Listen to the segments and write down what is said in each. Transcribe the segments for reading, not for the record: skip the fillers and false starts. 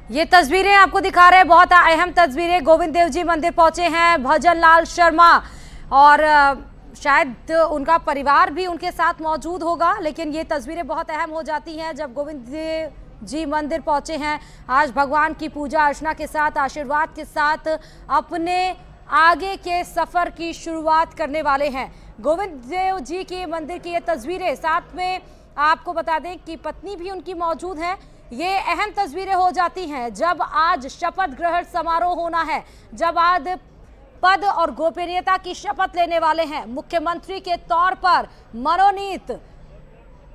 ये तस्वीरें आपको दिखा रहे हैं, बहुत अहम तस्वीरें। गोविंद देव जी मंदिर पहुंचे हैं भजन लाल शर्मा और शायद उनका परिवार भी उनके साथ मौजूद होगा, लेकिन ये तस्वीरें बहुत अहम हो जाती हैं जब गोविंद देव जी मंदिर पहुंचे हैं। आज भगवान की पूजा अर्चना के साथ, आशीर्वाद के साथ अपने आगे के सफर की शुरुआत करने वाले हैं। गोविंद देव जी के मंदिर की ये तस्वीरें, साथ में आपको बता दें कि पत्नी भी उनकी मौजूद है। ये अहम तस्वीरें हो जाती हैं जब आज शपथ ग्रहण समारोह होना है, जब आज पद और गोपनीयता की शपथ लेने वाले हैं। मुख्यमंत्री के तौर पर मनोनीत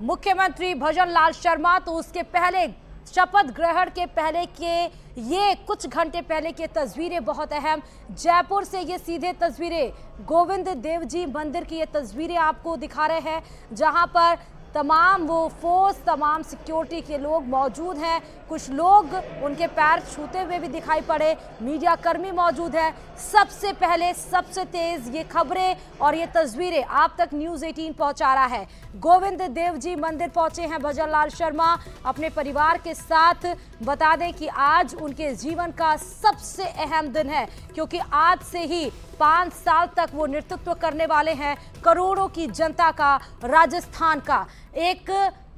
मुख्यमंत्री भजन लाल शर्मा, तो उसके पहले शपथ ग्रहण के पहले के ये कुछ घंटे पहले की तस्वीरें बहुत अहम। जयपुर से ये सीधे तस्वीरें गोविंद देव जी मंदिर की ये तस्वीरें आपको दिखा रहे हैं, जहां पर तमाम वो फोर्स, तमाम सिक्योरिटी के लोग मौजूद हैं। कुछ लोग उनके पैर छूते हुए भी दिखाई पड़े, मीडिया कर्मी मौजूद है। सबसे पहले, सबसे तेज ये खबरें और ये तस्वीरें आप तक न्यूज़ 18 पहुंचा रहा है। गोविंद देव जी मंदिर पहुंचे हैं भजन लाल शर्मा अपने परिवार के साथ। बता दें कि आज उनके जीवन का सबसे अहम दिन है, क्योंकि आज से ही 5 साल तक वो नेतृत्व करने वाले हैं करोड़ों की जनता का, राजस्थान का। एक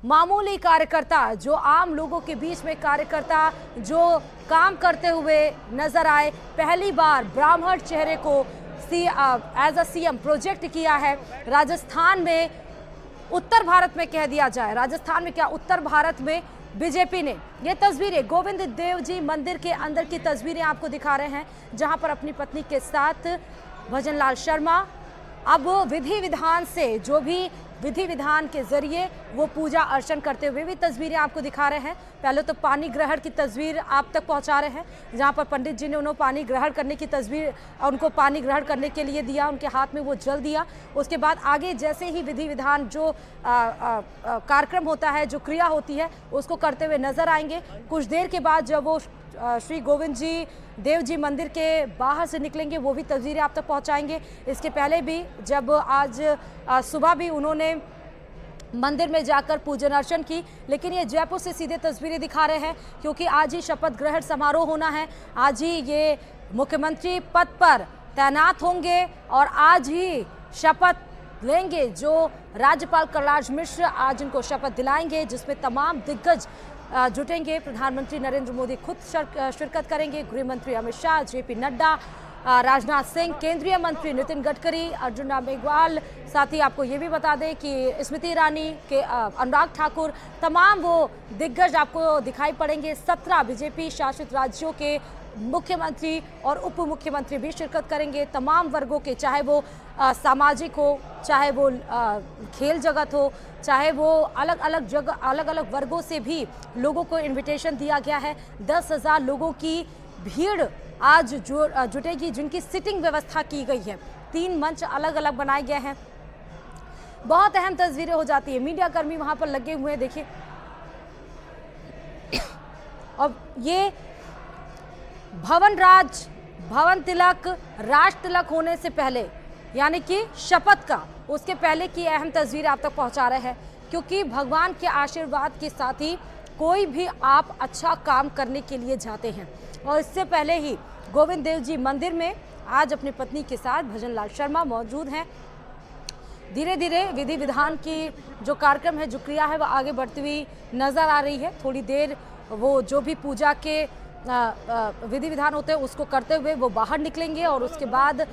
मामूली कार्यकर्ता, जो आम लोगों के बीच में कार्यकर्ता जो काम करते हुए नजर आए, पहली बार ब्राह्मण चेहरे को एज अ सीएम प्रोजेक्ट किया है राजस्थान में। उत्तर भारत में कह दिया जाए, राजस्थान में क्या, उत्तर भारत में बीजेपी ने ये तस्वीरें गोविंद देव जी मंदिर के अंदर की तस्वीरें आपको दिखा रहे हैं, जहां पर अपनी पत्नी के साथ भजन लाल शर्मा अब विधि विधान से, जो भी विधि विधान के जरिए वो पूजा अर्चन करते हुए भी तस्वीरें आपको दिखा रहे हैं। पहले तो पानी ग्रहण की तस्वीर आप तक पहुंचा रहे हैं, जहां पर पंडित जी ने उन्हें पानी ग्रहण करने की तस्वीर, उनको पानी ग्रहण करने के लिए दिया, उनके हाथ में वो जल दिया। उसके बाद आगे जैसे ही विधि विधान जो कार्यक्रम होता है, जो क्रिया होती है, उसको करते हुए नजर आएंगे। कुछ देर के बाद जब वो श्री गोविंद जी देव जी मंदिर के बाहर से निकलेंगे, वो भी तस्वीरें आप तक पहुंचाएंगे। इसके पहले भी जब आज सुबह भी उन्होंने मंदिर में जाकर पूजन अर्चन की, लेकिन ये जयपुर से सीधे तस्वीरें दिखा रहे हैं, क्योंकि आज ही शपथ ग्रहण समारोह होना है। आज ही ये मुख्यमंत्री पद पर तैनात होंगे और आज ही शपथ लेंगे। जो राज्यपाल कलराज मिश्र आज इनको शपथ दिलाएंगे, जिसमें तमाम दिग्गज जुटेंगे। प्रधानमंत्री नरेंद्र मोदी खुद शिरकत करेंगे, गृह मंत्री अमित शाह, जेपी नड्डा, राजनाथ सिंह, केंद्रीय मंत्री नितिन गडकरी, अर्जुन राम मेघवाल, साथ ही आपको ये भी बता दें कि स्मृति ईरानी के, अनुराग ठाकुर, तमाम वो दिग्गज आपको दिखाई पड़ेंगे। 17 बीजेपी शासित राज्यों के मुख्यमंत्री और उप मुख्यमंत्री भी शिरकत करेंगे। तमाम वर्गों के, चाहे वो सामाजिक हो, चाहे वो खेल जगत हो, चाहे वो अलग अलग जगह, अलग अलग वर्गों से भी लोगों को इनविटेशन दिया गया है। 10,000 लोगों की भीड़ आज जुटेगी, जिनकी सिटिंग व्यवस्था की गई है। 3 मंच अलग अलग बनाए गए हैं। बहुत अहम तस्वीरें हो जाती है, मीडिया कर्मी वहां पर लगे हुए हैं, देखिए। और ये भवन राज, भवन तिलक, राज तिलक होने से पहले, यानी कि शपथ का, उसके पहले की अहम तस्वीर आप तक पहुंचा रहे हैं, क्योंकि भगवान के आशीर्वाद के साथ ही कोई भी आप अच्छा काम करने के लिए जाते हैं। और इससे पहले ही गोविंद देव जी मंदिर में आज अपनी पत्नी के साथ भजन लाल शर्मा मौजूद हैं। धीरे धीरे विधि विधान की जो कार्यक्रम है, जो क्रिया है, वो आगे बढ़ती हुई नजर आ रही है। थोड़ी देर वो जो भी पूजा के विधि विधान होते हैं उसको करते हुए वो बाहर निकलेंगे, और उसके बाद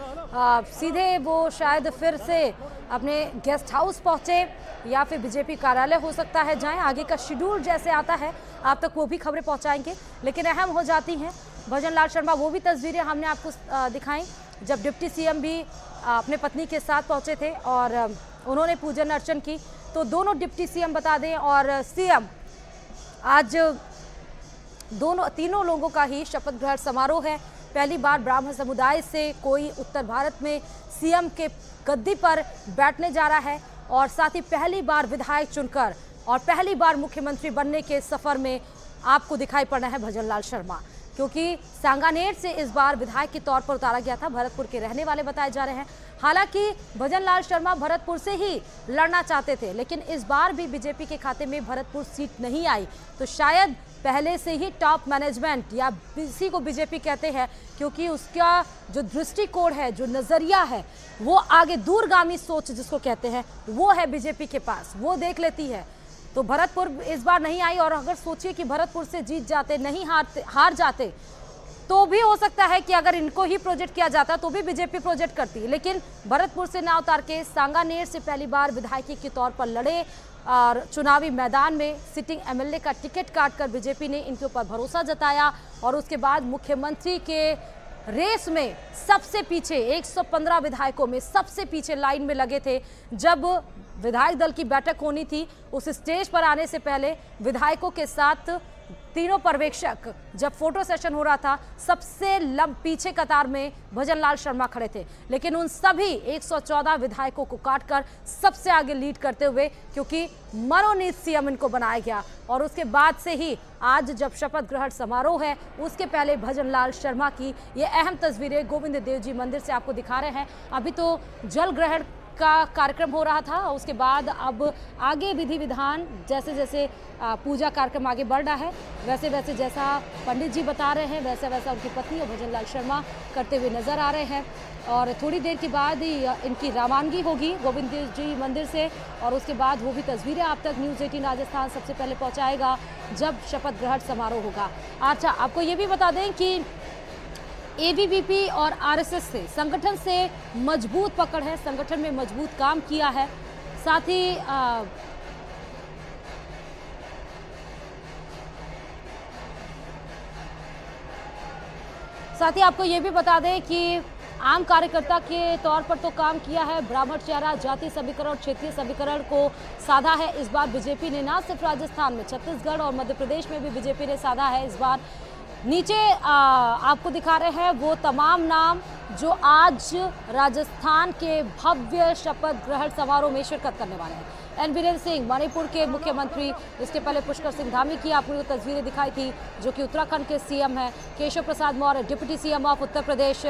सीधे वो शायद फिर से अपने गेस्ट हाउस पहुंचे या फिर बीजेपी कार्यालय हो सकता है जाएं। आगे का शेड्यूल जैसे आता है आप तक वो भी खबरें पहुंचाएंगे, लेकिन अहम हो जाती हैं भजन लाल शर्मा। वो भी तस्वीरें हमने आपको दिखाई जब डिप्टी सीएम भी अपने पत्नी के साथ पहुंचे थे और उन्होंने पूजन अर्चन की। तो दोनों डिप्टी सीएम बता दें और सीएम, आज तीनों लोगों का ही शपथ ग्रहण समारोह है। पहली बार ब्राह्मण समुदाय से कोई उत्तर भारत में सीएम के गद्दी पर बैठने जा रहा है, और साथ ही पहली बार विधायक चुनकर और पहली बार मुख्यमंत्री बनने के सफर में आपको दिखाई पड़ना है भजन लाल शर्मा, क्योंकि सांगानेर से इस बार विधायक के तौर पर उतारा गया था। भरतपुर के रहने वाले बताए जा रहे हैं। हालांकि भजन लाल शर्मा भरतपुर से ही लड़ना चाहते थे, लेकिन इस बार भी बीजेपी के खाते में भरतपुर सीट नहीं आई, तो शायद पहले से ही टॉप मैनेजमेंट, या इसी को बीजेपी कहते हैं क्योंकि उसका जो दृष्टिकोण है, जो नजरिया है, वो आगे दूरगामी सोच जिसको कहते हैं, वो है बीजेपी के पास, वो देख लेती है। तो भरतपुर इस बार नहीं आई, और अगर सोचिए कि भरतपुर से जीत जाते, नहीं हार जाते, तो भी हो सकता है कि अगर इनको ही प्रोजेक्ट किया जाता तो भी बीजेपी प्रोजेक्ट करती। लेकिन भरतपुर से ना उतार के सांगानेर से पहली बार विधायकी के तौर पर लड़े और चुनावी मैदान में सिटिंग एमएलए का टिकट काटकर बीजेपी ने इनके ऊपर भरोसा जताया, और उसके बाद मुख्यमंत्री के रेस में सबसे पीछे 115 विधायकों में सबसे पीछे लाइन में लगे थे। जब विधायक दल की बैठक होनी थी, उस स्टेज पर आने से पहले विधायकों के साथ तीनों पर्यवेक्षक, जब फोटो सेशन हो रहा था, सबसे पीछे कतार में भजनलाल शर्मा खड़े थे, लेकिन उन सभी 114 विधायकों को काटकर सबसे आगे लीड करते हुए, क्योंकि मनोनीत सीएम इनको बनाया गया। और उसके बाद से ही आज जब शपथ ग्रहण समारोह है, उसके पहले भजनलाल शर्मा की ये अहम तस्वीरें गोविंद देव जी मंदिर से आपको दिखा रहे हैं। अभी तो जल ग्रहण का कार्यक्रम हो रहा था, उसके बाद अब आगे विधि विधान, जैसे जैसे पूजा कार्यक्रम आगे बढ़ रहा है, वैसे वैसे जैसा पंडित जी बता रहे हैं, वैसा वैसा उनकी पत्नी और भजनलाल शर्मा करते हुए नजर आ रहे हैं। और थोड़ी देर के बाद ही इनकी रवानगी होगी गोविंद देव जी मंदिर से, और उसके बाद वो भी तस्वीरें आप तक न्यूज़ 18 राजस्थान सबसे पहले पहुँचाएगा जब शपथ ग्रहण समारोह होगा। अच्छा, आपको ये भी बता दें कि एबीवीपी और आरएसएस से, संगठन से मजबूत पकड़ है, संगठन में मजबूत काम किया है। साथ ही आपको ये भी बता दें कि आम कार्यकर्ता के तौर पर तो काम किया है, ब्राह्मण चेहरा, जाति समीकरण और क्षेत्रीय समीकरण को साधा है। इस बार बीजेपी ने ना सिर्फ राजस्थान में, छत्तीसगढ़ और मध्य प्रदेश में भी बीजेपी ने साधा है। इस बार नीचे आपको दिखा रहे हैं वो तमाम नाम जो आज राजस्थान के भव्य शपथ ग्रहण समारोह में शिरकत करने वाले हैं। एन बीरेंद्र सिंह मणिपुर के मुख्यमंत्री, इसके पहले पुष्कर सिंह धामी की आपको जो तस्वीरें दिखाई थी, जो कि उत्तराखंड के सीएम हैं, Keshav Prasad Maurya deputy CM of Uttar Pradesh,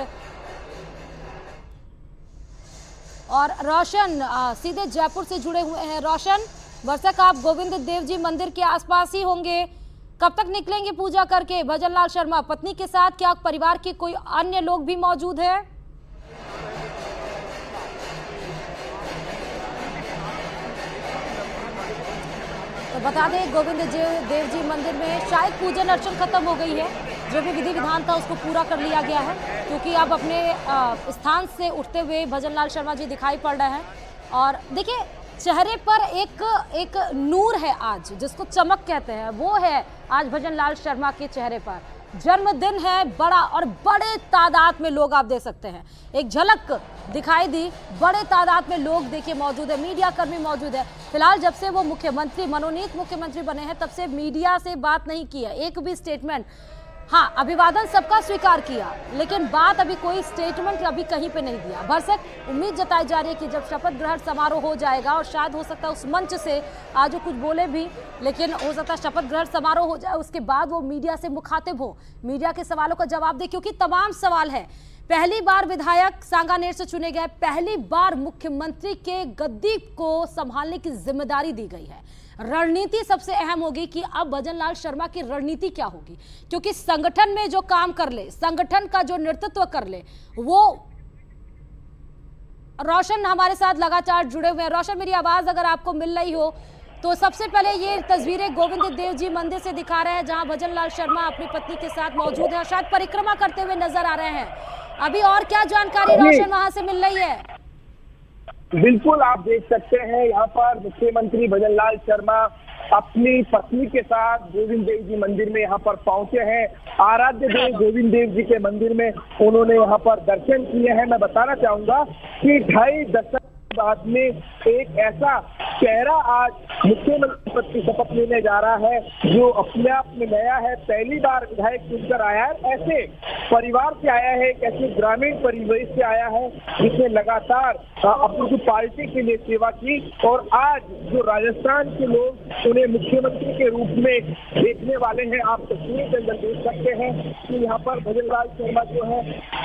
और रोशन सीधे जयपुर से जुड़े हुए हैं। रोशन, दर्शक आप गोविंद देव जी मंदिर के आसपास ही होंगे, कब तक निकलेंगे पूजा करके भजनलाल शर्मा पत्नी के साथ? क्या परिवार के कोई अन्य लोग भी मौजूद है? तो बता दें गोविंद देव जी मंदिर में शायद पूजन अर्चन खत्म हो गई है, जो भी विधि विधान था उसको पूरा कर लिया गया है, क्योंकि अब अपने स्थान से उठते हुए भजनलाल शर्मा जी दिखाई पड़ रहे हैं। और देखिए चेहरे पर एक नूर है आज, जिसको चमक कहते हैं, वो है आज भजनलाल शर्मा के चेहरे पर। जन्मदिन है बड़ा, और बड़े तादाद में लोग आप देख सकते हैं, एक झलक दिखाई दी, बड़े तादाद में लोग देखिए मौजूद है, मीडिया कर्मी मौजूद है। फिलहाल जब से वो मुख्यमंत्री, मनोनीत मुख्यमंत्री बने हैं, तब से मीडिया से बात नहीं की है, एक भी स्टेटमेंट। हाँ, अभिवादन सबका स्वीकार किया, लेकिन बात अभी कोई स्टेटमेंट अभी कहीं पे नहीं दिया। भरसक उम्मीद जताई जा रही है कि जब शपथ ग्रहण समारोह हो जाएगा, और शायद हो सकता है उस मंच से आज वो कुछ बोले भी, लेकिन हो सकता है शपथ ग्रहण समारोह हो जाए, उसके बाद वो मीडिया से मुखातिब हो, मीडिया के सवालों का जवाब दे, क्योंकि तमाम सवाल है। पहली बार विधायक सांगानेर से चुने गए, पहली बार मुख्यमंत्री के गद्दी को संभालने की जिम्मेदारी दी गई है। रणनीति सबसे अहम होगी कि अब भजनलाल शर्मा की रणनीति क्या होगी, क्योंकि संगठन में जो काम कर ले, संगठन का जो नेतृत्व कर ले, वो रोशन हमारे साथ लगातार जुड़े हुए हैं। रोशन, मेरी आवाज अगर आपको मिल रही हो तो सबसे पहले ये तस्वीरें गोविंद देव जी मंदिर से दिखा रहे हैं, जहां भजनलाल शर्मा अपनी पत्नी के साथ मौजूद है, शायद परिक्रमा करते हुए नजर आ रहे हैं। अभी और क्या जानकारी रोशन वहां से मिल रही है? बिल्कुल, आप देख सकते हैं यहाँ पर मुख्यमंत्री भजनलाल शर्मा अपनी पत्नी के साथ गोविंद देव जी मंदिर में यहाँ पर पहुंचे हैं। आराध्य देव गोविंद देव जी के मंदिर में उन्होंने यहाँ पर दर्शन किए हैं। मैं बताना चाहूंगा कि 2.5 दशक बाद में एक ऐसा चेहरा आज मुख्यमंत्री पद की शपथ लेने जा रहा है, जो अपने आप में नया है, पहली बार विधायक चुनकर आया है, ऐसे परिवार से आया है, एक ऐसे ग्रामीण परिवेश से आया है जिसने लगातार अपनी पार्टी के लिए सेवा की, और आज जो राजस्थान के लोग उन्हें मुख्यमंत्री के रूप में देखने वाले हैं। आप तस्वीरों के अंदर देख सकते हैं कि यहाँ पर भजनलाल शर्मा जो है,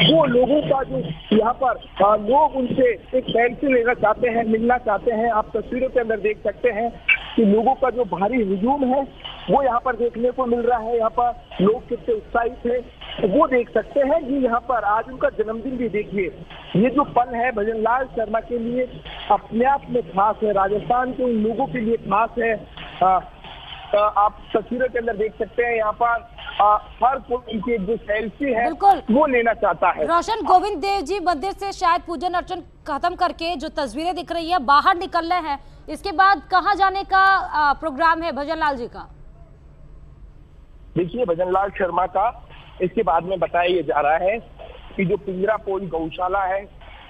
वो लोगों का जो यहाँ पर लोग उनसे एक सेल्फी लेना चाहते हैं, मिलना चाहते हैं। आप तस्वीरों के अंदर देख सकते हैं कि लोगों का जो भारी हुजूम है वो यहाँ पर देखने को मिल रहा है। यहाँ पर लोग कितने उत्साहित हैं वो देख सकते हैं कि यहाँ पर आज उनका जन्मदिन भी देखिए, ये जो पल है भजनलाल शर्मा के लिए अपने आप में खास है, राजस्थान के उन लोगों के लिए खास है। आप तस्वीरों के अंदर देख सकते हैं यहाँ पर हर कोई इनके जो सेल्फी है वो लेना चाहता है। रोशन, गोविंद देव जी मंदिर से शायद पूजन अर्चन खत्म करके जो तस्वीरें दिख रही है बाहर निकल रहे हैं, इसके बाद कहाँ जाने का प्रोग्राम है भजनलाल जी का? देखिए भजनलाल शर्मा का इसके बाद में बताया जा रहा है कि जो पिंजरापोल गौशाला है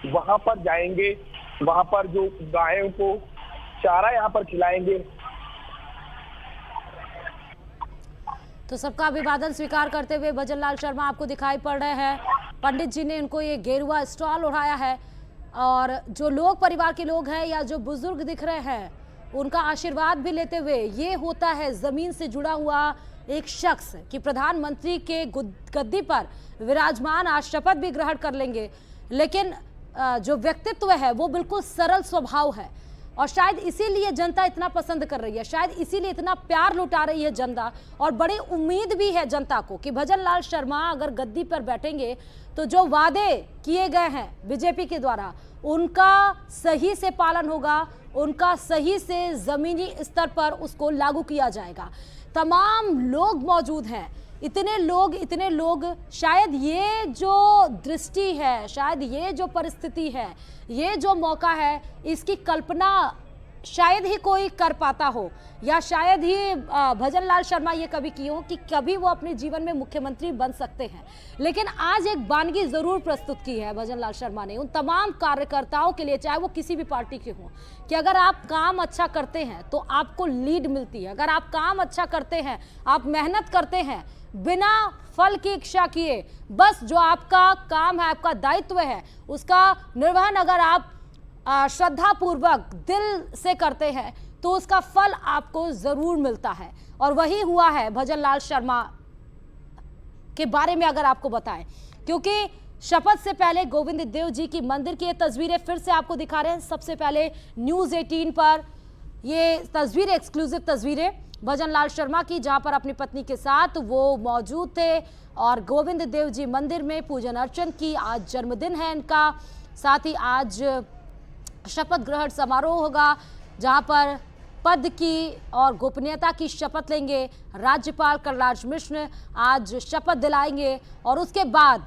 वहां पर जाएंगे, वहां पर जो गायों को चारा यहाँ पर खिलाएंगे। तो सबका अभिवादन स्वीकार करते हुए भजनलाल शर्मा आपको दिखाई पड़ रहे हैं। पंडित जी ने उनको ये गेरुआ स्टॉल उठाया है और जो लोग परिवार के लोग हैं या जो बुजुर्ग दिख रहे हैं उनका आशीर्वाद भी लेते हुए ये होता है जमीन से जुड़ा हुआ एक शख्स कि प्रधानमंत्री के गद्दी पर विराजमान आज शपथ भी ग्रहण कर लेंगे, लेकिन जो व्यक्तित्व है वो बिल्कुल सरल स्वभाव है और शायद इसीलिए जनता इतना पसंद कर रही है, शायद इसीलिए इतना प्यार लुटा रही है जनता और बड़ी उम्मीद भी है जनता को कि भजनलाल शर्मा अगर गद्दी पर बैठेंगे तो जो वादे किए गए हैं बीजेपी के द्वारा उनका सही से पालन होगा, उनका सही से जमीनी स्तर पर उसको लागू किया जाएगा। तमाम लोग मौजूद हैं, इतने लोग, शायद ये जो दृष्टि है, शायद ये जो परिस्थिति है, ये जो मौका है, इसकी कल्पना शायद ही कोई कर पाता हो या शायद ही भजनलाल शर्मा ये कभी की हो कि कभी वो अपने जीवन में मुख्यमंत्री बन सकते हैं। लेकिन आज एक वानगी जरूर प्रस्तुत की है भजनलाल शर्मा ने उन तमाम कार्यकर्ताओं के लिए, चाहे वो किसी भी पार्टी के हों, कि अगर आप काम अच्छा करते हैं तो आपको लीड मिलती है, अगर आप काम अच्छा करते हैं, आप मेहनत करते हैं बिना फल की इच्छा किए, बस जो आपका काम है, आपका दायित्व है, उसका निर्वहन अगर आप श्रद्धा पूर्वक दिल से करते हैं तो उसका फल आपको जरूर मिलता है। और वही हुआ है भजनलाल शर्मा के बारे में अगर आपको बताएं, क्योंकि शपथ से पहले गोविंद देव जी की मंदिर की ये तस्वीरें फिर से आपको दिखा रहे हैं। सबसे पहले न्यूज़ 18 पर ये तस्वीरें, एक्सक्लूसिव तस्वीरें भजनलाल शर्मा की, जहां पर अपनी पत्नी के साथ वो मौजूद थे और गोविंद देव जी मंदिर में पूजन अर्चन की। आज जन्मदिन है इनका, साथ ही आज शपथ ग्रहण समारोह होगा जहां पर पद की और गोपनीयता की शपथ लेंगे। राज्यपाल कलराज मिश्र आज शपथ दिलाएंगे और उसके बाद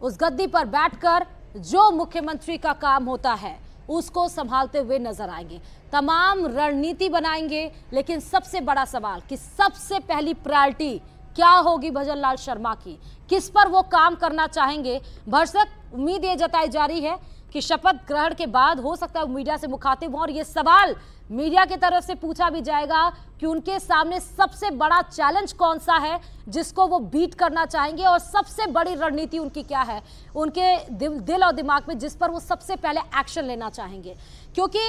उस गद्दी पर बैठकर जो मुख्यमंत्री का काम होता है उसको संभालते हुए नजर आएंगे। तमाम रणनीति बनाएंगे, लेकिन सबसे बड़ा सवाल कि सबसे पहली प्रायोरिटी क्या होगी भजनलाल शर्मा की, किस पर वो काम करना चाहेंगे। भरसक उम्मीद ये जताई जा रही है कि शपथ ग्रहण के बाद हो सकता है मीडिया से मुखातिब हों और ये सवाल मीडिया की तरफ से पूछा भी जाएगा कि उनके सामने सबसे बड़ा चैलेंज कौन सा है जिसको वो बीट करना चाहेंगे और सबसे बड़ी रणनीति उनकी क्या है, उनके दिल और दिमाग में जिस पर वो सबसे पहले एक्शन लेना चाहेंगे। क्योंकि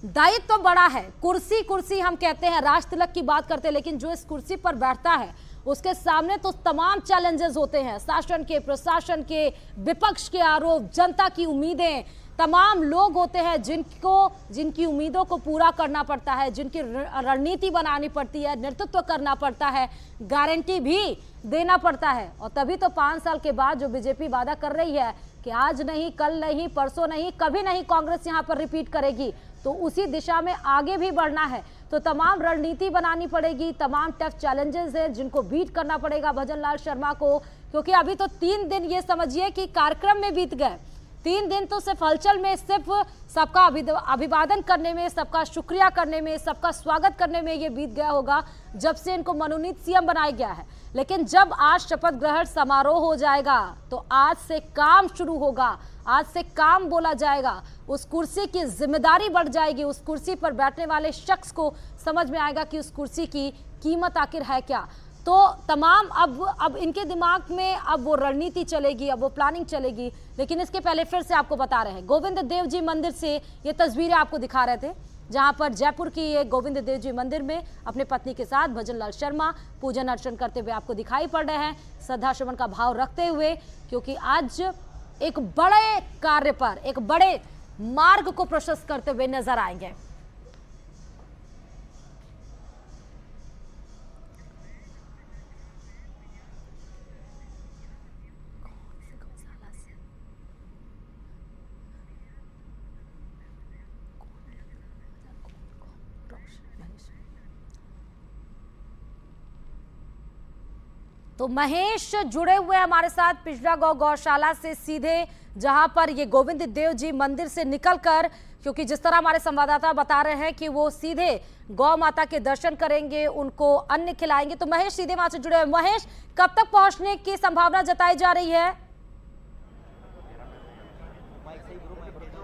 दायित्व तो बड़ा है, कुर्सी हम कहते हैं, राज तिलक की बात करते हैं, लेकिन जो इस कुर्सी पर बैठता है उसके सामने तो तमाम चैलेंजेस होते हैं, शासन के, प्रशासन के, विपक्ष के आरोप, जनता की उम्मीदें, तमाम लोग होते हैं जिनकी उम्मीदों को पूरा करना पड़ता है, जिनकी रणनीति बनानी पड़ती है, नेतृत्व करना पड़ता है, गारंटी भी देना पड़ता है। और तभी तो 5 साल के बाद जो बीजेपी वादा कर रही है कि आज नहीं, कल नहीं, परसों नहीं, कभी नहीं कांग्रेस यहाँ पर रिपीट करेगी, तो उसी दिशा में आगे भी बढ़ना है। तो तमाम रणनीति बनानी पड़ेगी, तमाम टफ चैलेंजेस हैं जिनको बीट करना पड़ेगा भजनलाल शर्मा को, क्योंकि अभी तो 3 दिन ये समझिए कि कार्यक्रम में बीत गए। 3 दिन तो सिर्फ हलचल में, सिर्फ सबका अभिवादन करने में, सबका शुक्रिया करने में, सबका स्वागत करने में ये बीत गया होगा जब से इनको मनोनीत सीएम बनाया गया है। लेकिन जब आज शपथ ग्रहण समारोह हो जाएगा तो आज से काम शुरू होगा, आज से काम बोला जाएगा, उस कुर्सी की जिम्मेदारी बढ़ जाएगी, उस कुर्सी पर बैठने वाले शख्स को समझ में आएगा कि उस कुर्सी की कीमत आखिर है क्या। तो तमाम अब इनके दिमाग में अब वो रणनीति चलेगी, अब वो प्लानिंग चलेगी। लेकिन इसके पहले फिर से आपको बता रहे हैं, गोविंद देव जी मंदिर से ये तस्वीरें आपको दिखा रहे थे, जहां पर जयपुर की ये गोविंद देव जी मंदिर में अपने पत्नी के साथ भजनलाल शर्मा पूजन अर्चन करते हुए आपको दिखाई पड़ रहे हैं, श्रद्धा सुमन का भाव रखते हुए, क्योंकि आज एक बड़े कार्य पर, एक बड़े मार्ग को प्रशस्त करते हुए नजर आएंगे। तो महेश जुड़े हुए हमारे साथ पिछड़ा गौशाला से सीधे, जहां पर ये गोविंद देव जी मंदिर से निकलकर, क्योंकि जिस तरह हमारे संवाददाता बता रहे हैं कि वो सीधे गौ माता के दर्शन करेंगे, उनको अन्न खिलाएंगे। तो महेश सीधे वहां से जुड़े हुए। महेश, कब तक पहुंचने की संभावना जताई जा रही है?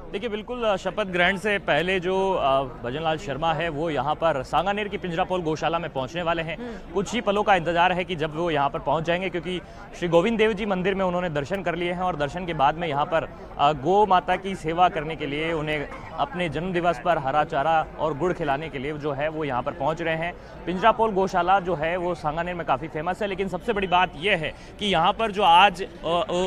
देखिए, बिल्कुल शपथ ग्रहण से पहले जो भजनलाल शर्मा है वो यहाँ पर सांगानेर की पिंजरापोल गौशाला में पहुँचने वाले हैं। कुछ ही पलों का इंतजार है कि जब वो यहाँ पर पहुँच जाएंगे, क्योंकि श्री गोविंद देव जी मंदिर में उन्होंने दर्शन कर लिए हैं और दर्शन के बाद में यहाँ पर गौ माता की सेवा करने के लिए, उन्हें अपने जन्मदिवस पर हरा चारा और गुड़ खिलाने के लिए जो है वो यहाँ पर पहुँच रहे हैं। पिंजरापोल गौशाला जो है वो सांगानेर में काफ़ी फेमस है, लेकिन सबसे बड़ी बात यह है कि यहाँ पर जो आज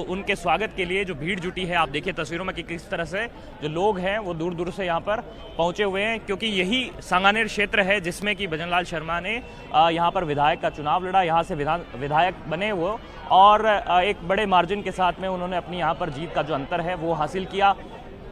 उनके स्वागत के लिए जो भीड़ जुटी है, आप देखिए तस्वीरों में कि किस तरह से जो लोग हैं वो दूर दूर से यहाँ पर पहुँचे हुए हैं, क्योंकि यही सांगानेर क्षेत्र है जिसमें कि भजनलाल शर्मा ने यहाँ पर विधायक का चुनाव लड़ा, यहाँ से विधायक बने वो, और एक बड़े मार्जिन के साथ में उन्होंने अपनी यहाँ पर जीत का जो अंतर है वो हासिल किया।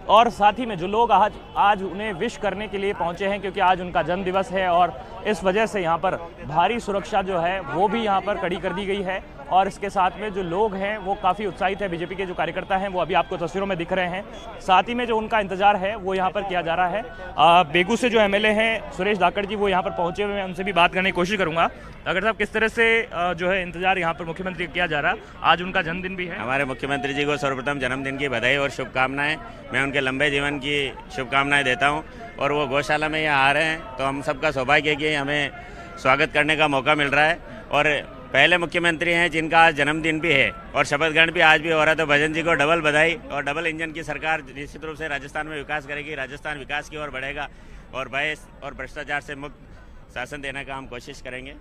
और साथ ही में जो लोग आज उन्हें विश करने के लिए पहुंचे हैं, क्योंकि आज उनका जन्मदिवस है और इस वजह से यहाँ पर भारी सुरक्षा जो है वो भी यहाँ पर कड़ी कर दी गई है। और इसके साथ में जो लोग हैं वो काफ़ी उत्साहित है। बीजेपी के जो कार्यकर्ता हैं वो अभी आपको तस्वीरों में दिख रहे हैं। साथ ही में जो उनका इंतजार है वो यहाँ पर किया जा रहा है। बेगू से जो एमएलए हैं सुरेश धाकड़ जी, वो यहाँ पर पहुँचे हुए हैं, उनसे भी बात करने की कोशिश करूँगा। धाकड़ साहब, किस तरह से जो है इंतजार यहाँ पर मुख्यमंत्री किया जा रहा है? आज उनका जन्मदिन भी है। हमारे मुख्यमंत्री जी को सर्वप्रथम जन्मदिन की बधाई और शुभकामनाएं। मैं उनके लंबे जीवन की शुभकामनाएं देता हूं। और वो गौशाला में यहाँ आ रहे हैं तो हम सबका सौभाग्य है कि हमें स्वागत करने का मौका मिल रहा है। और पहले मुख्यमंत्री हैं जिनका आज जन्मदिन भी है और शपथ ग्रहण भी आज भी हो रहा है, तो भजन जी को डबल बधाई। और डबल इंजन की सरकार निश्चित रूप से राजस्थान में विकास करेगी, राजस्थान विकास की ओर बढ़ेगा और भय और भ्रष्टाचार से मुक्त शासन देने का हम कोशिश करेंगे।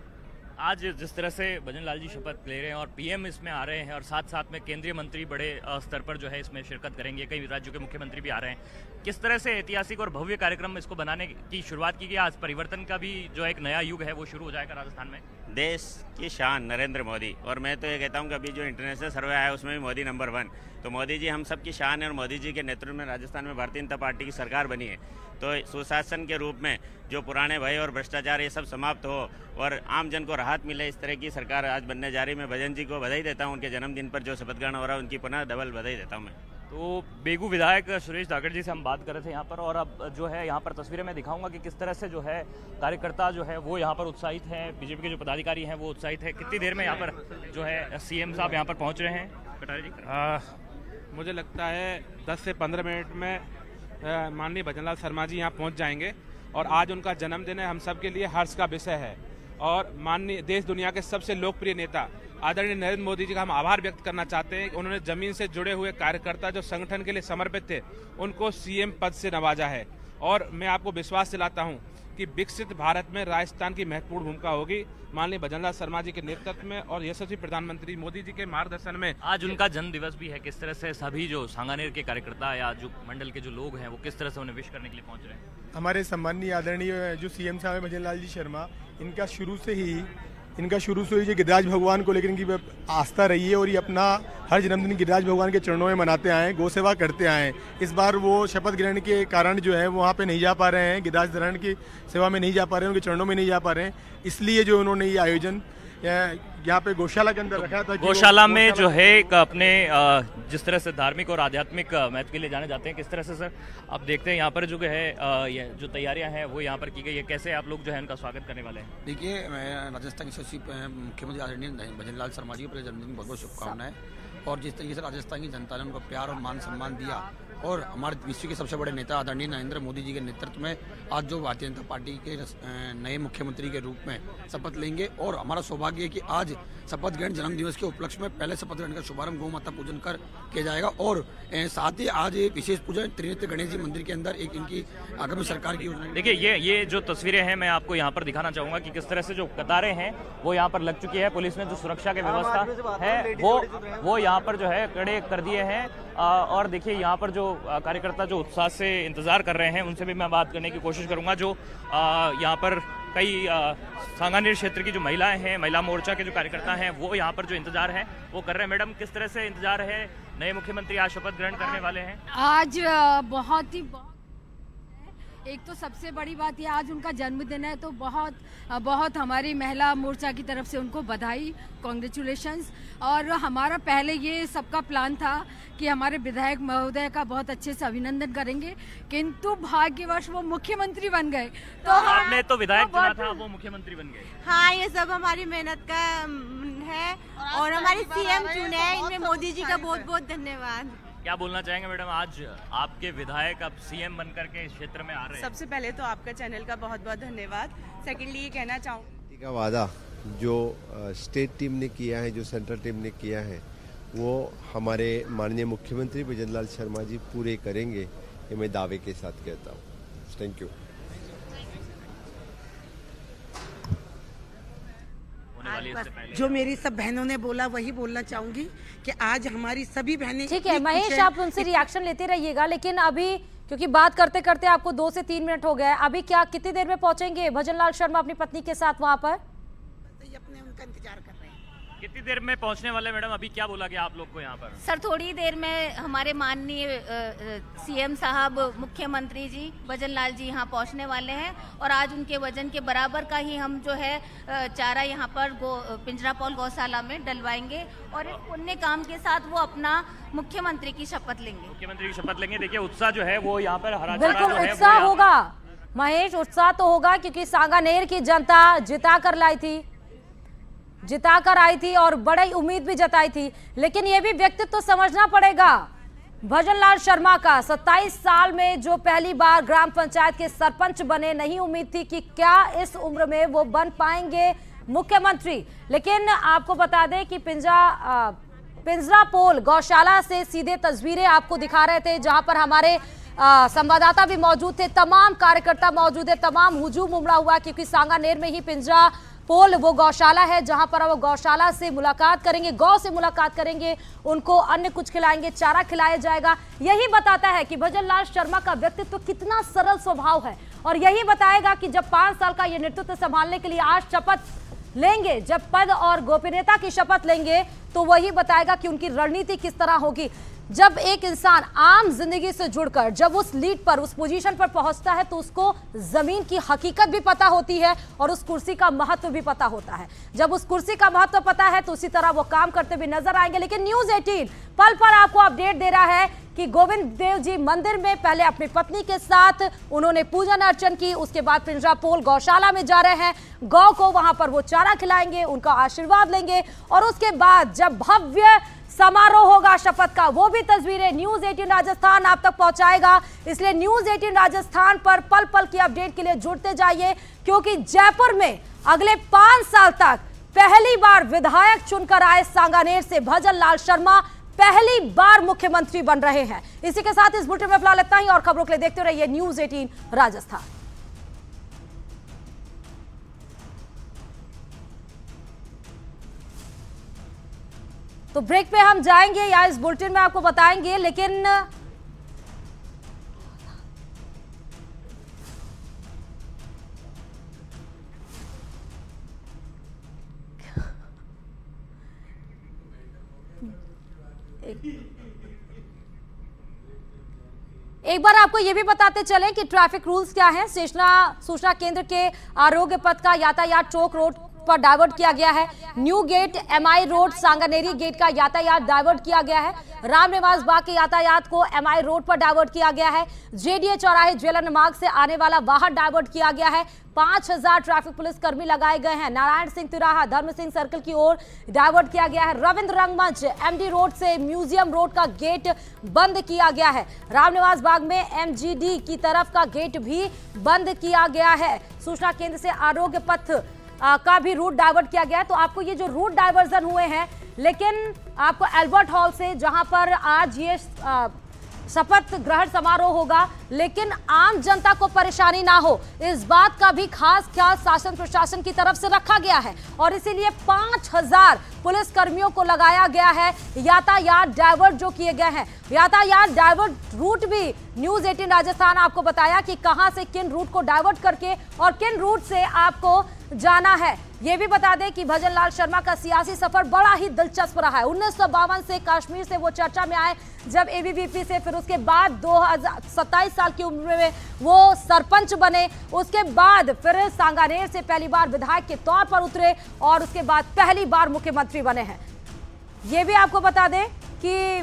आज जिस तरह से भजनलाल जी शपथ ले रहे हैं और पीएम इसमें आ रहे हैं और साथ साथ में केंद्रीय मंत्री बड़े स्तर पर जो है इसमें शिरकत करेंगे, कई राज्यों के मुख्यमंत्री भी आ रहे हैं, किस तरह से ऐतिहासिक और भव्य कार्यक्रम इसको बनाने की शुरुआत की गई? आज परिवर्तन का भी जो एक नया युग है वो शुरू हो जाएगा राजस्थान में। देश की शान नरेंद्र मोदी, और मैं तो ये कहता हूँ कि अभी जो इंटरनेशनल सर्वे आया उसमें भी मोदी नंबर 1। तो मोदी जी हम सब की शान है और मोदी जी के नेतृत्व में राजस्थान में भारतीय जनता पार्टी की सरकार बनी है। तो सुशासन के रूप में जो पुराने भय और भ्रष्टाचार ये सब समाप्त हो और आम जन को राहत मिले, इस तरह की सरकार आज बनने जा रही। मैं भजन जी को बधाई देता हूँ, उनके जन्मदिन पर जो शपथ ग्रहण हो रहा है उनकी पुनः डबल बधाई देता हूँ मैं। तो बेगू विधायक सुरेश धाकड़ जी से हम बात कर रहे थे यहाँ पर, और अब जो है यहाँ पर तस्वीरें में दिखाऊंगा कि किस तरह से जो है कार्यकर्ता जो है वो यहाँ पर उत्साहित हैं, बीजेपी के जो पदाधिकारी हैं वो उत्साहित है। कितनी देर में यहाँ पर जो है सीएम साहब यहाँ पर पहुँच रहे हैं कटारिया जी? मुझे लगता है 10 से 15 मिनट में माननीय भजनलाल शर्मा जी यहाँ पहुँच जाएंगे। और आज उनका जन्मदिन है, हम सब के लिए हर्ष का विषय है। और माननीय देश दुनिया के सबसे लोकप्रिय नेता आदरणीय नरेंद्र मोदी जी का हम आभार व्यक्त करना चाहते हैं। उन्होंने जमीन से जुड़े हुए कार्यकर्ता जो संगठन के लिए समर्पित थे उनको सीएम पद से नवाजा है। और मैं आपको विश्वास दिलाता हूं कि विकसित भारत में राजस्थान की महत्वपूर्ण भूमिका होगी माननीय भजनलाल शर्मा जी के नेतृत्व में और यशस्वी प्रधानमंत्री मोदी जी के मार्गदर्शन में। आज उनका जन्म दिवस भी है, किस तरह से सभी जो सांगानेर के कार्यकर्ता या जो मंडल के जो लोग हैं वो किस तरह से उन्हें विश करने के लिए पहुंच रहे हैं? हमारे सम्माननीय आदरणीय जो सीएम साहब है भजनलाल जी शर्मा, इनका शुरू से ही जो गिरिराज भगवान को लेकर इनकी आस्था रही है और ये अपना हर जन्मदिन गिरिराज भगवान के चरणों में मनाते आए हैं, गौ सेवा करते आए हैं। इस बार वो शपथ ग्रहण के कारण जो है वो वहाँ पे नहीं जा पा रहे हैं, गिरिराज धरण की सेवा में नहीं जा पा रहे हैं, उनके चरणों में नहीं जा पा रहे हैं, इसलिए जो उन्होंने ये आयोजन यहाँ पे गौशाला के अंदर रखा था। गौशाला में जो है एक अपने जिस तरह से धार्मिक और आध्यात्मिक महत्व के लिए जाने जाते हैं, किस तरह से सर आप देखते हैं यहाँ पर जो है ये जो तैयारियां हैं वो यहाँ पर की गई है, कैसे आप लोग जो है उनका स्वागत करने वाले हैं? देखिए, मैं राजस्थान के यशस्वी मुख्यमंत्री आदरणीय भजनलाल शर्मा जी को पहले जन्मदिन बहुत बहुत शुभकामनाएं। और जिस तरीके से राजस्थान की जनता ने उनको प्यार और मान सम्मान दिया और हमारे विश्व के सबसे बड़े नेता आदरणीय नरेंद्र मोदी जी के नेतृत्व में आज जो भारतीय जनता पार्टी के नए मुख्यमंत्री के रूप में शपथ लेंगे। और हमारा सौभाग्य है कि आज शपथ ग्रहण जन्म दिवस के उपलक्ष्य में पहले शपथ ग्रहण का शुभारंभ गौ माता पूजन कर किया जाएगा। और साथ ही आज एक विशेष पूजन त्रिनेत्र गणेश जी मंदिर के अंदर एक इनकी आगामी सरकार की योजना। देखिए, ये जो तस्वीरें हैं मैं आपको यहाँ पर दिखाना चाहूंगा कि किस तरह से जो कतारें हैं वो यहाँ पर लग चुकी है। पुलिस ने जो सुरक्षा की व्यवस्था है वो यहाँ पर जो है कड़े कर दिए हैं। और देखिए यहाँ पर जो कार्यकर्ता जो उत्साह से इंतजार कर रहे हैं उनसे भी मैं बात करने की कोशिश करूंगा। जो यहाँ पर कई सांगानेर क्षेत्र की जो महिलाएं हैं, महिला मोर्चा के जो कार्यकर्ता हैं वो यहाँ पर जो इंतजार है वो कर रहे हैं। मैडम, किस तरह से इंतजार है? नए मुख्यमंत्री आज शपथ ग्रहण करने वाले हैं। आज बहुत एक तो सबसे बड़ी बात ये आज उनका जन्मदिन है, तो बहुत बहुत हमारी महिला मोर्चा की तरफ से उनको बधाई, कॉन्ग्रेचुलेशंस। और हमारा पहले ये सबका प्लान था कि हमारे विधायक महोदय का बहुत अच्छे से अभिनंदन करेंगे, किंतु भाग्यवश वो मुख्यमंत्री बन गए। तो आपने तो विधायक चुना था, वो मुख्यमंत्री बन गए। हाँ, ये सब हमारी मेहनत का है और हमारे सीएम चुने हैं, इनमें मोदी जी का बहुत बहुत धन्यवाद। क्या बोलना चाहेंगे मैडम, आज आपके विधायक अब सीएम बनकर के इस क्षेत्र में आ रहे हैं? सबसे पहले तो आपका चैनल का बहुत बहुत धन्यवाद। सेकेंडली ये कहना चाहूँ का वादा जो स्टेट टीम ने किया है, जो सेंट्रल टीम ने किया है, वो हमारे माननीय मुख्यमंत्री भजन लाल शर्मा जी पूरे करेंगे, ये मैं दावे के साथ कहता हूँ। Thank you. जो मेरी सब बहनों ने बोला वही बोलना चाहूंगी कि आज हमारी सभी बहनें। ठीक है महेश, आप उनसे रिएक्शन लेते रहिएगा, लेकिन अभी क्योंकि बात करते करते आपको 2 से 3 मिनट हो गए, अभी क्या कितनी देर में पहुंचेंगे भजन लाल शर्मा अपनी पत्नी के साथ वहां पर? अपने उनका इंतजार कर रहे हैं। कितनी देर में पहुंचने वाले मैडम? अभी क्या बोला गया आप लोग को यहाँ पर? सर, थोड़ी देर में हमारे माननीय सीएम साहब, मुख्यमंत्री जी भजन लाल जी यहाँ पहुँचने वाले हैं और आज उनके वजन के बराबर का ही हम जो है चारा यहाँ पर पिंजरापौल गौशाला में डलवाएंगे और इस पुण्य काम के साथ वो अपना मुख्यमंत्री की शपथ लेंगे। मुख्यमंत्री की शपथ लेंगे। देखिए उत्साह जो है वो यहाँ पर हरा बिल्कुल उत्साह होगा महेश, उत्साह तो होगा क्योंकि सांगानेर की जनता जिता कर आई थी और बड़ी उम्मीद भी जताई थी, लेकिन ये भी व्यक्तित्व तो समझना पड़ेगा भजन लाल शर्मा का। 27 साल में जो पहली बार ग्राम पंचायत के सरपंच बने, नहीं उम्मीद थी कि क्या इस उम्र में वो बन पाएंगे मुख्यमंत्री। लेकिन आपको बता दें कि पिंजरापोल गौशाला से सीधे तस्वीरें आपको दिखा रहे थे, जहां पर हमारे संवाददाता भी मौजूद थे, तमाम कार्यकर्ता मौजूद है, तमाम हुजूम उमड़ा हुआ, क्योंकि सांगानेर में ही पिंजरापोल वो गौशाला है जहां पर वो गौशाला से मुलाकात करेंगे, गौ से मुलाकात करेंगे, उनको अन्य कुछ खिलाएंगे, चारा खिलाया जाएगा। यही बताता है कि भजन लाल शर्मा का व्यक्तित्व कितना सरल स्वभाव है और यही बताएगा कि जब 5 साल का ये नेतृत्व संभालने के लिए आज शपथ लेंगे, जब पद और गोपनीयता की शपथ लेंगे, तो वही बताएगा कि उनकी रणनीति किस तरह होगी। जब एक इंसान आम जिंदगी से जुड़कर जब उस लीड पर, उस पोजीशन पर पहुंचता है, तो उसको जमीन की हकीकत भी पता होती है और उस कुर्सी का महत्व भी पता होता है। जब उस कुर्सी का महत्व पता है तो उसी तरह वो काम करते भी नजर आएंगे। लेकिन न्यूज़ 18 पल पर आपको अपडेट दे रहा है कि गोविंद देव जी मंदिर में पहले अपनी पत्नी के साथ उन्होंने पूजन अर्चन की, उसके बाद पिंजरापोल गौशाला में जा रहे हैं, गौ को वहां पर वो चारा खिलाएंगे, उनका आशीर्वाद लेंगे और उसके बाद जब भव्य समारोह होगा शपथ का, वो भी तस्वीरें न्यूज़ 18 राजस्थान आप तक पहुंचाएगा। इसलिए न्यूज़ 18 राजस्थान पर पल पल की अपडेट के लिए जुड़ते जाइए, क्योंकि जयपुर में अगले 5 साल तक पहली बार विधायक चुनकर आए सांगानेर से भजन लाल शर्मा पहली बार मुख्यमंत्री बन रहे हैं। इसी के साथ इस बुलेटिन में फिलहाल इतना ही और खबरों के लिए देखते रहिए न्यूज़ 18 राजस्थान। तो ब्रेक पे हम जाएंगे या इस बुलेटिन में आपको बताएंगे, लेकिन एक बार आपको यह भी बताते चलें कि ट्रैफिक रूल्स क्या हैं। सूचना केंद्र के आरोग्य पथ का यातायात चौक रोड पर डाइवर्ट किया गया है। New gate, MI road, Sanganeri gate का यातायात डाइवर्ट किया गया है। रामनिवास बाग के यातायात को एमआई रोड पर डाइवर्ट किया गया है। जेडीए चौराहे ज्वेलन मार्ग से आने वाला वाहन डाइवर्ट किया गया है। 5000 ट्रैफिक पुलिस कर्मी लगाए गए हैं। नारायण सिंह तिराहा, धर्म सिंह सर्कल की ओर डाइवर्ट किया गया है। रविंद्र रंगमंच, एमडी रोड से म्यूजियम रोड का गेट बंद किया गया है। रामनिवास बाग में एमजीडी की तरफ का गेट भी बंद किया गया है। सूचना केंद्र से आरोग्य पथ का भी रूट डाइवर्ट किया गया है। तो आपको ये जो रूट डाइवर्जन हुए हैं, लेकिन आपको एल्बर्ट हॉल से जहां पर आज ये शपथ ग्रहण समारोह होगा, लेकिन आम जनता को परेशानी ना हो, इस बात का भी खास ख्याल शासन प्रशासन की तरफ से रखा गया है और इसीलिए 5000 पुलिस कर्मियों को लगाया गया है। यातायात डाइवर्ट जो किए गए हैं, यातायात डाइवर्ट रूट भी न्यूज़ 18 राजस्थान आपको बताया कि कहां से किन रूट को डाइवर्ट करके और किन रूट से आपको जाना है। ये भी बता दें कि भजनलाल शर्मा का सियासी सफर बड़ा ही दिलचस्प रहा है। 1952 से कश्मीर से वो चर्चा में आए जब एबीवीपी से, फिर उसके बाद 27 साल की उम्र में वो सरपंच बने, उसके बाद फिर सांगानेर से पहली बार विधायक के तौर पर उतरे और उसके बाद पहली बार मुख्यमंत्री बने हैं। ये भी आपको बता दें कि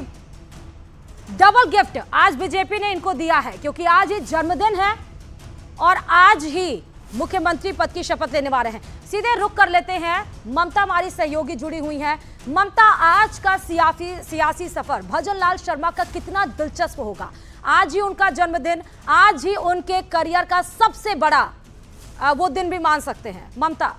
डबल गिफ्ट आज बीजेपी ने इनको दिया है, क्योंकि आज ही जन्मदिन है और आज ही मुख्यमंत्री पद की शपथ लेने वाले हैं। सीधे रुक कर लेते हैं, ममता हमारी सहयोगी जुड़ी हुई हैं। ममता, आज का सियासी सफर भजनलाल शर्मा का कितना दिलचस्प होगा? आज ही उनका जन्मदिन, आज ही उनके करियर का सबसे बड़ा वो दिन भी मान सकते हैं। ममता।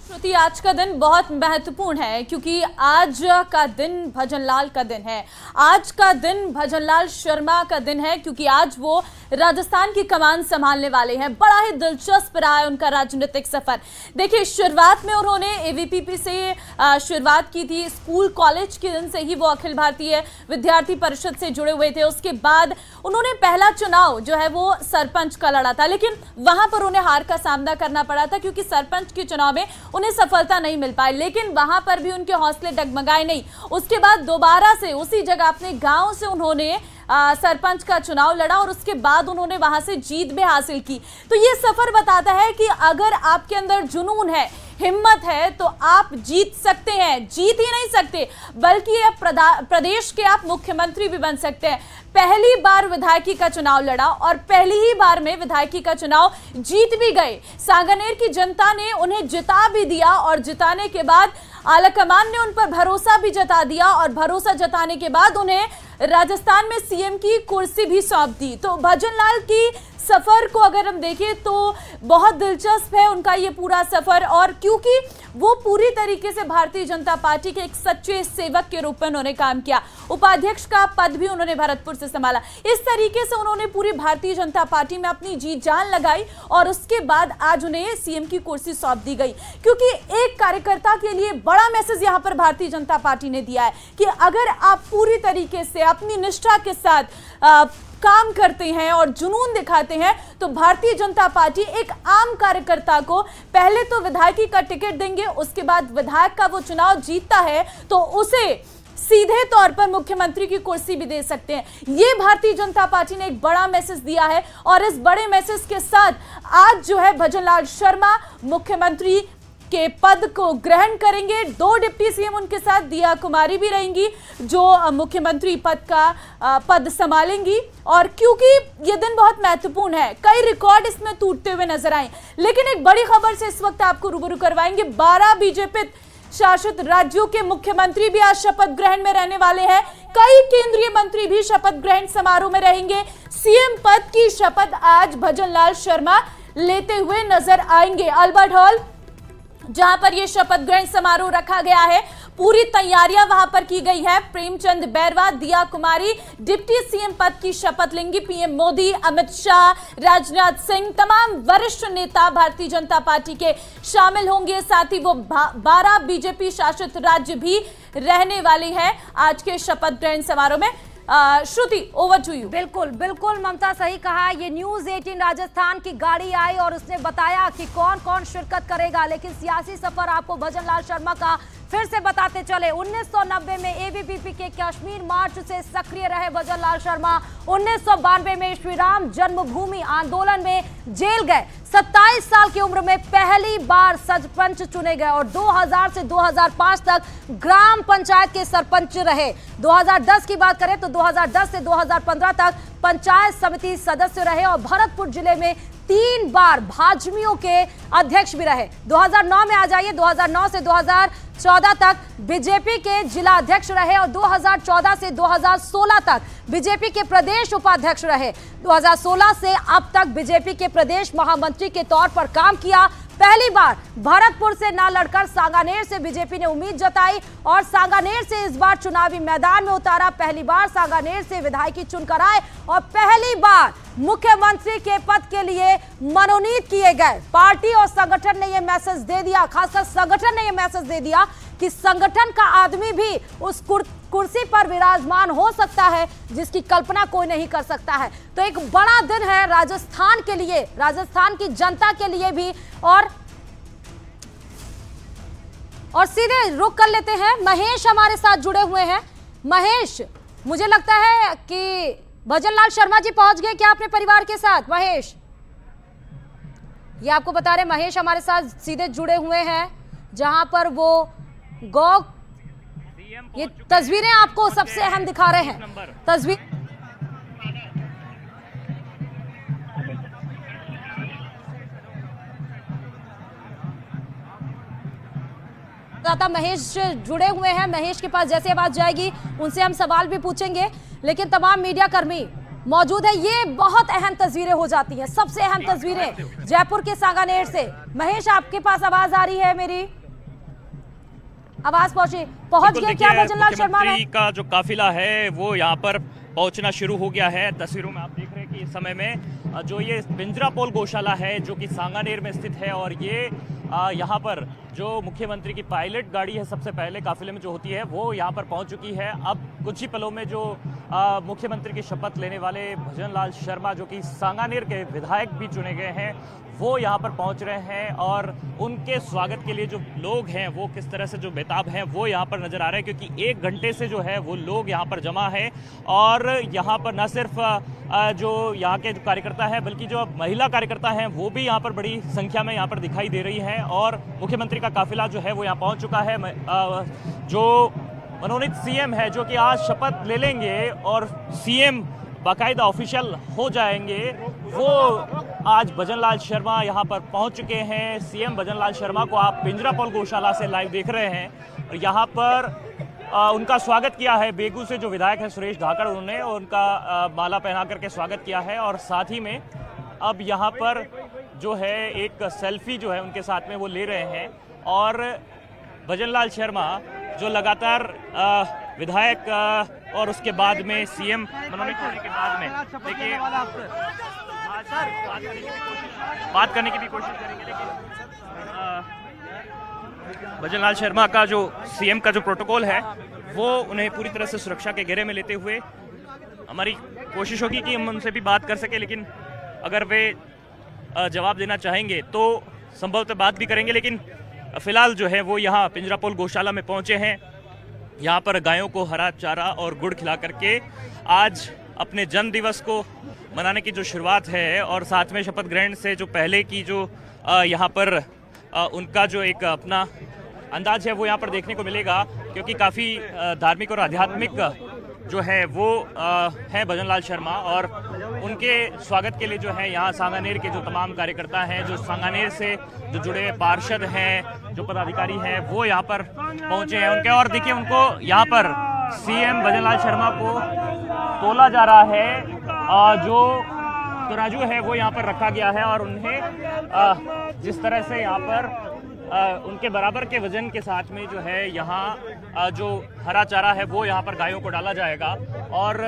श्रुति, आज का दिन बहुत महत्वपूर्ण है क्योंकि आज का दिन भजनलाल का दिन है। आज का दिन भजनलाल शर्मा का दिन है क्योंकि आज वो राजस्थान की कमान संभालने वाले हैं। बड़ा ही दिलचस्प रहा है उनका राजनीतिक सफर। देखिए, शुरुआत में उन्होंने एबीवीपी से शुरुआत की थी। स्कूल कॉलेज के दिन से ही वो अखिल भारतीय विद्यार्थी परिषद से जुड़े हुए थे। उसके बाद उन्होंने पहला चुनाव जो है वो सरपंच का लड़ा था, लेकिन वहां पर उन्हें हार का सामना करना पड़ा था क्योंकि सरपंच के चुनाव में उन्हें सफलता नहीं मिल पाई। लेकिन वहां पर भी उनके हौसले डगमगाए नहीं। उसके बाद दोबारा से उसी जगह अपने गांव से उन्होंने सरपंच का चुनाव लड़ा और उसके बाद उन्होंने वहां से जीत भी हासिल की। तो ये सफर बताता है कि अगर आपके अंदर जुनून है, हिम्मत है, तो आप जीत सकते हैं। जीत ही नहीं सकते बल्कि प्रदेश के आप मुख्यमंत्री भी बन सकते हैं। पहली बार विधायकी का चुनाव लड़ा और पहली ही बार में विधायकी का चुनाव जीत भी गए। सांगानेर की जनता ने उन्हें जिता भी दिया और जिताने के बाद आलाकमान ने उन पर भरोसा भी जता दिया और भरोसा जताने के बाद उन्हें राजस्थान में सीएम की कुर्सी भी सौंप दी। तो भजनलाल की सफर को अगर हम देखें तो बहुत दिलचस्प है उनका ये पूरा सफर, और क्योंकि वो पूरी तरीके से भारतीय जनता पार्टी के एक सच्चे सेवक के रूप में उन्होंने काम किया। उपाध्यक्ष का पद भी उन्होंने भरतपुर से संभाला। इस तरीके से उन्होंने पूरी भारतीय जनता पार्टी में अपनी जी जान लगाई और उसके बाद आज उन्हें सीएम की कुर्सी सौंप दी गई। क्योंकि एक कार्यकर्ता के लिए बड़ा मैसेज यहाँ पर भारतीय जनता पार्टी ने दिया है कि अगर आप पूरी तरीके से अपनी निष्ठा के साथ काम करते हैं और जुनून दिखाते हैं तो भारतीय जनता पार्टी एक आम कार्यकर्ता को पहले तो विधायकी का टिकट देंगे, उसके बाद विधायक का वो चुनाव जीतता है तो उसे सीधे तौर पर मुख्यमंत्री की कुर्सी भी दे सकते हैं। ये भारतीय जनता पार्टी ने एक बड़ा मैसेज दिया है और इस बड़े मैसेज के साथ आज जो है भजनलाल शर्मा मुख्यमंत्री के पद को ग्रहण करेंगे। 2 डिप्टी सीएम उनके साथ दिया कुमारी भी रहेंगी जो मुख्यमंत्री पद का पद संभालेंगी। और क्योंकि ये दिन बहुत महत्वपूर्ण है, कई रिकॉर्ड इसमें टूटते हुए नजर आए, लेकिन एक बड़ी खबर से इस वक्त आपको रूबरू करवाएंगे। 12 बीजेपी शासित राज्यों के मुख्यमंत्री भी आज शपथ ग्रहण में रहने वाले हैं। कई केंद्रीय मंत्री भी शपथ ग्रहण समारोह में रहेंगे। सीएम पद की शपथ आज भजनलाल शर्मा लेते हुए नजर आएंगे। अल्बर्ट हॉल जहां पर यह शपथ ग्रहण समारोह रखा गया है, पूरी तैयारियां वहां पर की गई है। प्रेमचंद बैरवा, दिया कुमारी डिप्टी सीएम पद की शपथ लेंगी। पीएम मोदी, अमित शाह, राजनाथ सिंह, तमाम वरिष्ठ नेता भारतीय जनता पार्टी के शामिल होंगे। साथ ही वो 12 बीजेपी शासित राज्य भी रहने वाले हैं आज के शपथ ग्रहण समारोह में। श्रुति, ओवर टू यू। बिल्कुल बिल्कुल ममता, सही कहा। ये न्यूज 18 राजस्थान की गाड़ी आई और उसने बताया कि कौन कौन शिरकत करेगा, लेकिन सियासी सफर आपको भजनलाल शर्मा का फिर से बताते चले। 1990 में एबीवीपी के कश्मीर मार्च से सक्रिय रहे भजनलाल शर्मा। 1992 में श्री राम जन्मभूमि आंदोलन में जेल गए। 27 साल की उम्र में पहली बार सरपंच चुने गए और 2000 से 2005 तक ग्राम पंचायत के सरपंच रहे। 2010 की बात करें तो 2010 से 2015 तक पंचायत समिति सदस्य रहे और भरतपुर जिले में 3 बार भाजमियों के अध्यक्ष भी रहे। 2009 में आ जाइए, 2009 से 2014 तक बीजेपी के जिला अध्यक्ष रहे और 2014 से 2016 तक बीजेपी के प्रदेश उपाध्यक्ष रहे। 2016 से अब तक बीजेपी के प्रदेश महामंत्री के तौर पर काम किया। पहली बार भरतपुर से ना लड़कर सांगानेर से बीजेपी ने उम्मीद जताई और सांगानेर से इस बार चुनावी मैदान में उतारा। पहली बार सांगानेर से विधायकी चुनकर आए और पहली बार मुख्यमंत्री के पद के लिए मनोनीत किए गए। पार्टी और संगठन ने यह मैसेज दे दिया, खासकर संगठन ने यह मैसेज दे दिया कि संगठन का आदमी भी उस कुर्सी पर विराजमान हो सकता है जिसकी कल्पना कोई नहीं कर सकता है। तो एक बड़ा दिन है राजस्थान के लिए, राजस्थान की जनता के लिए भी और और सीधे रुक कर लेते हैं, महेश हमारे साथ जुड़े हुए हैं। महेश, मुझे लगता है कि भजनलाल शर्मा जी पहुंच गए क्या अपने परिवार के साथ? महेश, ये आपको बता रहे महेश हमारे साथ सीधे जुड़े हुए हैं, जहां पर वो गौ, ये तस्वीरें आपको सबसे अहम दिखा रहे हैं। तस्वीर महेश जुड़े हुए हैं, महेश के पास जैसे आवाज जाएगी उनसे हम सवाल भी पूछेंगे, लेकिन तमाम मीडिया कर्मी मौजूद है। ये बहुत अहम तस्वीरें हो जाती हैं, सबसे अहम तस्वीरें जयपुर के सांगानेर से। महेश, आपके पास आवाज आ रही है? मेरी आवाज पहुंच गई क्या भजनलाल शर्मा का जो काफिला है वो यहाँ पर पहुंचना शुरू हो गया है। तस्वीरों में आप देख रहे हैं कि इस समय में जो ये पिंजरापोल गौशाला है जो कि सांगानेर में स्थित है, और ये यहाँ पर जो मुख्यमंत्री की पायलट गाड़ी है सबसे पहले काफिले में जो होती है वो यहाँ पर पहुँच चुकी है। अब कुछ ही पलों में जो मुख्यमंत्री की शपथ लेने वाले भजनलाल शर्मा जो कि सांगानेर के विधायक भी चुने गए हैं वो यहाँ पर पहुँच रहे हैं, और उनके स्वागत के लिए जो लोग हैं वो किस तरह से जो बेताब हैं वो यहाँ पर नज़र आ रहे हैं, क्योंकि 1 घंटे से जो है वो लोग यहाँ पर जमा है। और यहाँ पर न सिर्फ जो यहाँ के जो कार्यकर्ता है बल्कि जो महिला कार्यकर्ता हैं वो भी यहाँ पर बड़ी संख्या में यहाँ पर दिखाई दे रही है, और मुख्यमंत्री का काफिला जो है वो यहाँ पहुँच चुका है। जो मनोनीत सीएम है जो कि आज शपथ ले लेंगे और सीएम बाकायदा ऑफिशियल हो जाएंगे, वो आज भजनलाल शर्मा यहाँ पर पहुँच चुके हैं। सीएम भजनलाल शर्मा को आप पिंजरापोल गौशाला से लाइव देख रहे हैं, और यहाँ पर उनका स्वागत किया है बेगू से जो विधायक है सुरेश धाकड़, उन्होंने उनका माला पहना करके स्वागत किया है। और साथ ही में अब यहाँ पर जो है एक सेल्फी जो है उनके साथ में वो ले रहे हैं, और भजनलाल शर्मा जो लगातार विधायक और उसके बाद में सीएम मनोनीत होने के बाद में देखिए बात करने की भी कोशिश करेंगे, लेकिन भजनलाल शर्मा का जो सीएम का जो प्रोटोकॉल है वो उन्हें पूरी तरह से सुरक्षा के घेरे में लेते हुए हमारी कोशिश होगी कि हम उनसे भी बात कर सके, लेकिन अगर वे जवाब देना चाहेंगे तो संभवतः बात भी करेंगे। लेकिन फिलहाल जो है वो यहाँ पिंजरापोल गौशाला में पहुँचे हैं। यहाँ पर गायों को हरा चारा और गुड़ खिला करके आज अपने जन्म दिवस को मनाने की जो शुरुआत है, और साथ में शपथ ग्रहण से जो पहले की जो यहाँ पर उनका जो एक अपना अंदाज है वो यहाँ पर देखने को मिलेगा, क्योंकि काफ़ी धार्मिक और आध्यात्मिक जो है वो है भजनलाल शर्मा। और उनके स्वागत के लिए जो है यहाँ सांगानेर के जो तमाम कार्यकर्ता हैं, जो सांगानेर से जो जुड़े पार्षद हैं, जो पदाधिकारी हैं, वो यहाँ पर पहुँचे हैं उनके। और देखिए उनको यहाँ पर सीएम भजनलाल शर्मा को तोला जा रहा है, जो तराजू है वो यहाँ पर रखा गया है, और उन्हें जिस तरह से यहाँ पर उनके बराबर के वजन के साथ में जो है यहाँ जो हरा चारा है वो यहाँ पर गायों को डाला जाएगा। और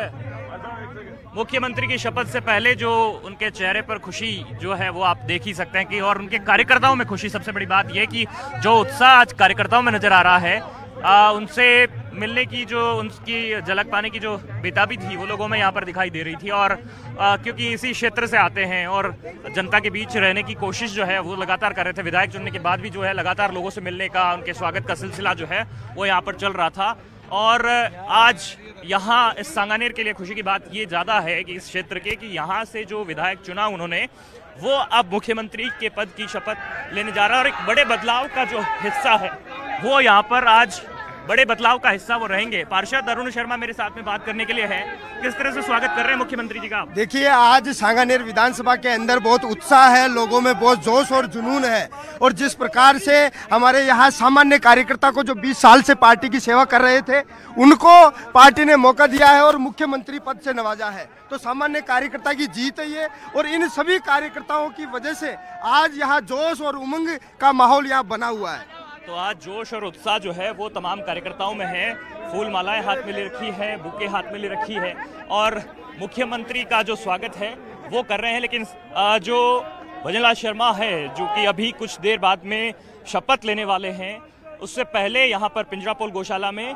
मुख्यमंत्री की शपथ से पहले जो उनके चेहरे पर खुशी जो है वो आप देख ही सकते हैं कि, और उनके कार्यकर्ताओं में खुशी, सबसे बड़ी बात यह कि जो उत्साह आज कार्यकर्ताओं में नजर आ रहा है, उनसे मिलने की जो उनकी झलक पाने की जो बेताबी थी वो लोगों में यहाँ पर दिखाई दे रही थी। और क्योंकि इसी क्षेत्र से आते हैं और जनता के बीच रहने की कोशिश जो है वो लगातार कर रहे थे, विधायक चुनने के बाद भी जो है लगातार लोगों से मिलने का, उनके स्वागत का सिलसिला जो है वो यहाँ पर चल रहा था। और आज यहाँ इस सांगानेर के लिए खुशी की बात ये ज़्यादा है कि इस क्षेत्र के कि यहाँ से जो विधायक चुना उन्होंने वो अब मुख्यमंत्री के पद की शपथ लेने जा रहा है, और एक बड़े बदलाव का जो हिस्सा है वो यहाँ पर आज बड़े बदलाव का हिस्सा वो रहेंगे। पार्षद अरुण शर्मा मेरे साथ में बात करने के लिए है, किस तरह से स्वागत कर रहे हैं मुख्यमंत्री जी का? देखिए, आज सांगानेर विधानसभा के अंदर बहुत उत्साह है, लोगों में बहुत जोश और जुनून है, और जिस प्रकार से हमारे यहाँ सामान्य कार्यकर्ता को जो 20 साल से पार्टी की सेवा कर रहे थे उनको पार्टी ने मौका दिया है और मुख्यमंत्री पद से नवाजा है, तो सामान्य कार्यकर्ता की जीत है ये, और इन सभी कार्यकर्ताओं की वजह से आज यहाँ जोश और उमंग का माहौल यहाँ बना हुआ है। तो आज जोश और उत्साह जो है वो तमाम कार्यकर्ताओं में है, फूल मालाएं हाथ में ले रखी है, बुके हाथ में ले रखी है, और मुख्यमंत्री का जो स्वागत है वो कर रहे हैं। लेकिन जो भजनलाल शर्मा है जो कि अभी कुछ देर बाद में शपथ लेने वाले हैं, उससे पहले यहाँ पर पिंजरापोल गौशाला में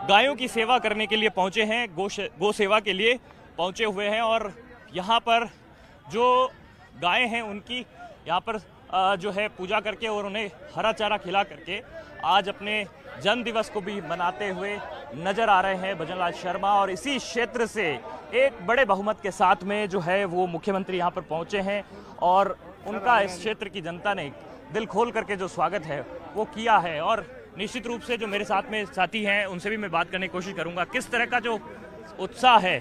गायों की सेवा करने के लिए पहुँचे हैं, गौ सेवा के लिए पहुँचे हुए हैं, और यहाँ पर जो गायें हैं उनकी यहाँ पर जो है पूजा करके और उन्हें हरा चारा खिला करके आज अपने जन्म दिवस को भी मनाते हुए नजर आ रहे हैं भजनलाल शर्मा। और इसी क्षेत्र से एक बड़े बहुमत के साथ में जो है वो मुख्यमंत्री यहाँ पर पहुंचे हैं और उनका इस क्षेत्र की जनता ने दिल खोल करके जो स्वागत है वो किया है। और निश्चित रूप से जो मेरे साथ में साथी हैं उनसे भी मैं बात करने की कोशिश करूंगा, किस तरह का जो उत्साह है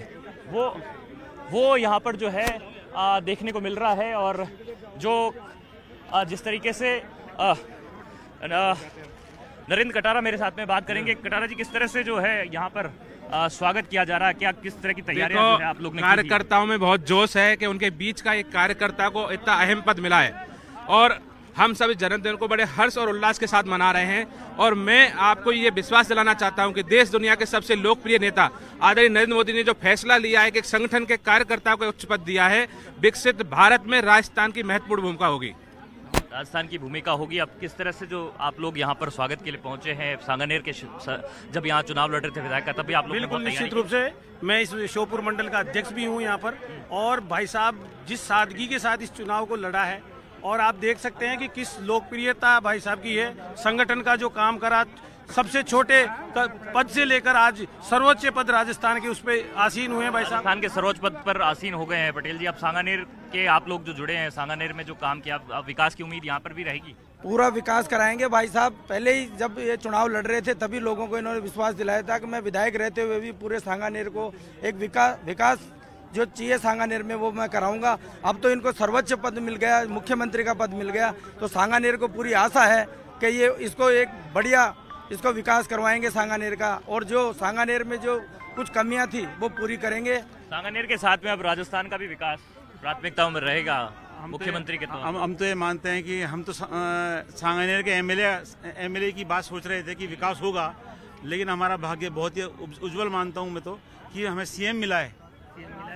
वो यहाँ पर जो है देखने को मिल रहा है। और जो जिस तरीके से नरेंद्र कटारा मेरे साथ में बात करेंगे। कटारा जी, किस तरह से जो है यहाँ पर स्वागत किया जा रहा है, क्या किस तरह की तैयारियां जो है आप लोग ने? कार्यकर्ताओं में बहुत जोश है कि उनके बीच का एक कार्यकर्ता को इतना अहम पद मिला है और हम सब इस जन्मदिन को बड़े हर्ष और उल्लास के साथ मना रहे हैं। और मैं आपको ये विश्वास दिलाना चाहता हूं कि देश दुनिया के सबसे लोकप्रिय नेता आदरणीय नरेंद्र मोदी ने जो फैसला लिया है कि एक संगठन के कार्यकर्ताओं को उच्च पद दिया है, विकसित भारत में राजस्थान की महत्वपूर्ण भूमिका होगी। राजस्थान की भूमिका होगी। अब किस तरह से जो आप लोग यहाँ पर स्वागत के लिए पहुंचे हैं, सांगानेर के जब यहाँ चुनाव लड़ रहे थे विधायक का, तभी आप लोग बिल्कुल निश्चित रूप से मैं इस श्योपुर मंडल का अध्यक्ष भी हूँ यहाँ पर। और भाई साहब जिस सादगी के साथ इस चुनाव को लड़ा है और आप देख सकते हैं कि किस लोकप्रियता भाई साहब की है। संगठन का जो काम करा, सबसे छोटे पद से लेकर आज सर्वोच्च पद राजस्थान के उस पे आसीन हुए हैं भाई साहब। राजस्थान के सर्वोच्च पद पर आसीन हो गए हैं। पटेल जी, अब सांगानेर के आप लोग जो जुड़े हैं, सांगानेर में जो काम किया, अब विकास की उम्मीद यहाँ पर भी रहेगी? पूरा विकास कराएंगे भाई साहब। पहले ही जब ये चुनाव लड़ रहे थे तभी लोगों को इन्होंने विश्वास दिलाया था कि मैं विधायक रहते हुए भी पूरे सांगानेर को एक विकास जो चाहिए सांगानेर में वो मैं कराऊंगा। अब तो इनको सर्वोच्च पद मिल गया, मुख्यमंत्री का पद मिल गया, तो सांगानेर को पूरी आशा है कि ये इसको एक बढ़िया इसको विकास करवाएंगे सांगानेर का। और जो सांगानेर में जो कुछ कमियां थी वो पूरी करेंगे। सांगानेर के साथ में अब राजस्थान का भी विकास प्राथमिकताओं में रहेगा मुख्यमंत्री के तौर। हम तो ये मानते हैं कि हम तो सांगानेर के एमएलए की बात सोच रहे थे कि विकास होगा, लेकिन हमारा भाग्य बहुत ही उज्जवल मानता हूँ मैं तो कि हमें सीएम मिला है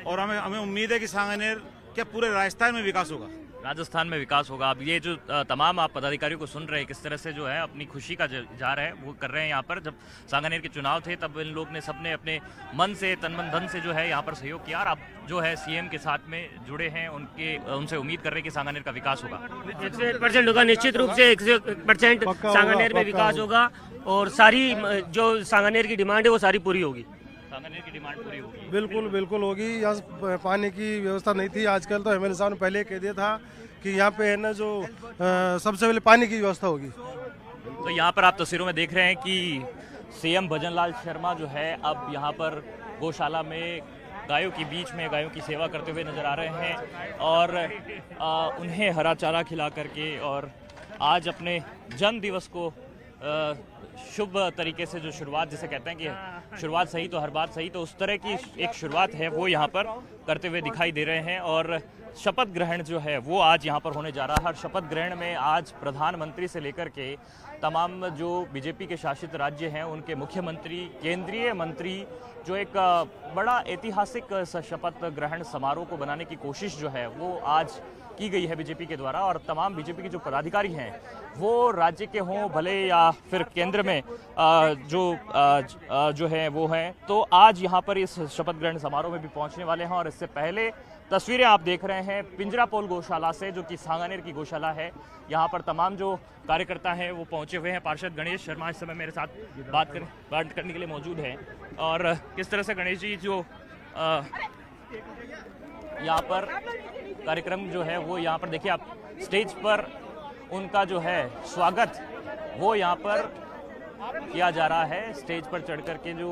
और हमें उम्मीद है कि सांगानेर क्या पूरे राजस्थान में विकास होगा। राजस्थान में विकास होगा। अब ये जो तमाम आप पदाधिकारियों को सुन रहे हैं, किस तरह से जो है अपनी खुशी का इजहार है वो कर रहे हैं। यहाँ पर जब सांगानेर के चुनाव थे तब इन लोग ने सबने अपने मन से, तन मन धन से जो है यहाँ पर सहयोग किया और अब जो है सीएम के साथ में जुड़े हैं, उनसे उम्मीद कर रहे हैं कि सांगानेर का विकास होगा। 100% होगा, निश्चित रूप से 100% सांगानेर में विकास होगा और सारी जो सांगानेर की डिमांड है वो सारी पूरी होगी। सांगानेर की डिमांड पूरी होगी? बिल्कुल होगी। यहाँ पानी की व्यवस्था नहीं थी, आजकल तो एमएलए साहब ने पहले कह दिया था कि यहाँ पे है ना जो सबसे पहले पानी की व्यवस्था होगी। तो यहाँ पर आप तस्वीरों में देख रहे हैं कि सीएम भजनलाल शर्मा जो है अब यहाँ पर गौशाला में गायों के बीच में गायों की सेवा करते हुए नजर आ रहे हैं और उन्हें हरा चारा खिला करके और आज अपने जन्म दिवस को शुभ तरीके से जो शुरुआत जिसे कहते हैं कि शुरुआत सही तो हर बात सही, तो उस तरह की एक शुरुआत है वो यहाँ पर करते हुए दिखाई दे रहे हैं। और शपथ ग्रहण जो है वो आज यहाँ पर होने जा रहा है। हर शपथ ग्रहण में आज प्रधानमंत्री से लेकर के तमाम जो बीजेपी के शासित राज्य हैं उनके मुख्यमंत्री, केंद्रीय मंत्री, जो एक बड़ा ऐतिहासिक शपथ ग्रहण समारोह को बनाने की कोशिश जो है वो आज की गई है बीजेपी के द्वारा। और तमाम बीजेपी के जो पदाधिकारी हैं वो राज्य के हों भले या फिर केंद्र में जो है वो हैं, तो आज यहाँ पर इस शपथ ग्रहण समारोह में भी पहुँचने वाले हैं। और इससे पहले तस्वीरें आप देख रहे हैं पिंजरापोल गौशाला से, जो कि सांगानेर की गौशाला है। यहाँ पर तमाम जो कार्यकर्ता हैं वो पहुँचे हुए हैं। पार्षद गणेश शर्मा इस समय मेरे साथ बात करने के लिए मौजूद हैं। और किस तरह से गणेश जी जो यहाँ पर कार्यक्रम जो है वो यहाँ पर देखिए आप स्टेज पर उनका जो है स्वागत वो यहाँ पर किया जा रहा है। स्टेज पर चढ़ करके जो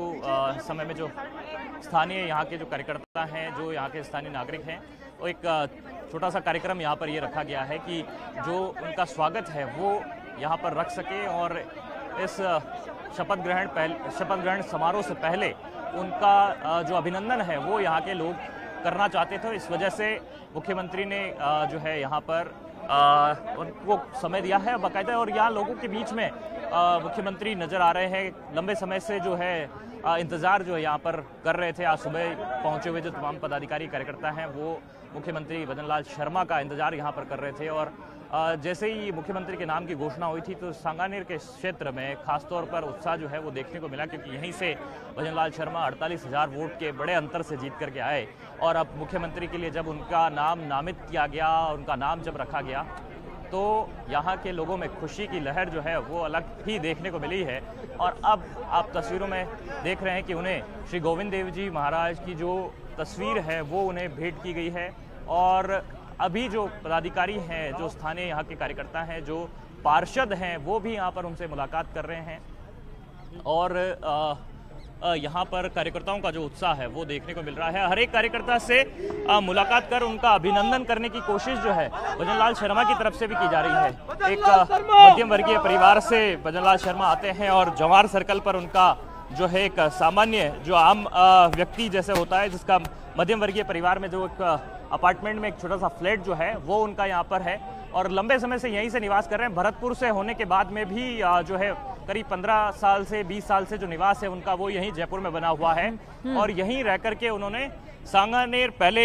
समय में जो स्थानीय यहाँ के जो कार्यकर्ता हैं, जो यहाँ के स्थानीय नागरिक हैं, वो एक छोटा सा कार्यक्रम यहाँ पर ये रखा गया है कि जो उनका स्वागत है वो यहाँ पर रख सके। और इस शपथ ग्रहण समारोह से पहले उनका जो अभिनंदन है वो यहाँ के लोग करना चाहते थे। इस वजह से मुख्यमंत्री ने जो है यहाँ पर उनको समय दिया है बाकायदा। और यहाँ लोगों के बीच में मुख्यमंत्री नज़र आ रहे हैं। लंबे समय से जो है इंतज़ार जो है यहाँ पर कर रहे थे। आज सुबह पहुँचे हुए जो तमाम पदाधिकारी कार्यकर्ता हैं वो मुख्यमंत्री भजनलाल शर्मा का इंतज़ार यहाँ पर कर रहे थे। और जैसे ही मुख्यमंत्री के नाम की घोषणा हुई थी तो सांगानेर के क्षेत्र में खासतौर पर उत्साह जो है वो देखने को मिला, क्योंकि यहीं से भजनलाल शर्मा 48,000 वोट के बड़े अंतर से जीत करके आए। और अब मुख्यमंत्री के लिए जब उनका नाम नामित किया गया, उनका नाम जब रखा गया तो यहाँ के लोगों में खुशी की लहर जो है वो अलग ही देखने को मिली है। और अब आप तस्वीरों में देख रहे हैं कि उन्हें श्री गोविंद देव जी महाराज की जो तस्वीर है वो उन्हें भेंट की गई है। और अभी जो पदाधिकारी हैं, जो स्थानीय यहाँ के कार्यकर्ता हैं, जो पार्षद हैं, वो भी यहाँ पर उनसे मुलाकात कर रहे हैं। और यहाँ पर कार्यकर्ताओं का जो उत्साह है वो देखने को मिल रहा है। हर एक कार्यकर्ता से मुलाकात कर उनका अभिनंदन करने की कोशिश जो है भजनलाल शर्मा की तरफ से भी की जा रही है। एक मध्यम वर्गीय परिवार से भजनलाल शर्मा आते हैं और जवाहर सर्कल पर उनका जो है एक सामान्य जो आम व्यक्ति जैसे होता है, जिसका मध्यम वर्गीय परिवार में जो एक अपार्टमेंट में एक छोटा सा फ्लैट जो है वो उनका यहाँ पर है और लंबे समय से यहीं से निवास कर रहे हैं। भरतपुर से होने के बाद में भी जो है करीब 15 साल से 20 साल से जो निवास है उनका वो यहीं जयपुर में बना हुआ है। और यहीं रह करके उन्होंने सांगानेर, पहले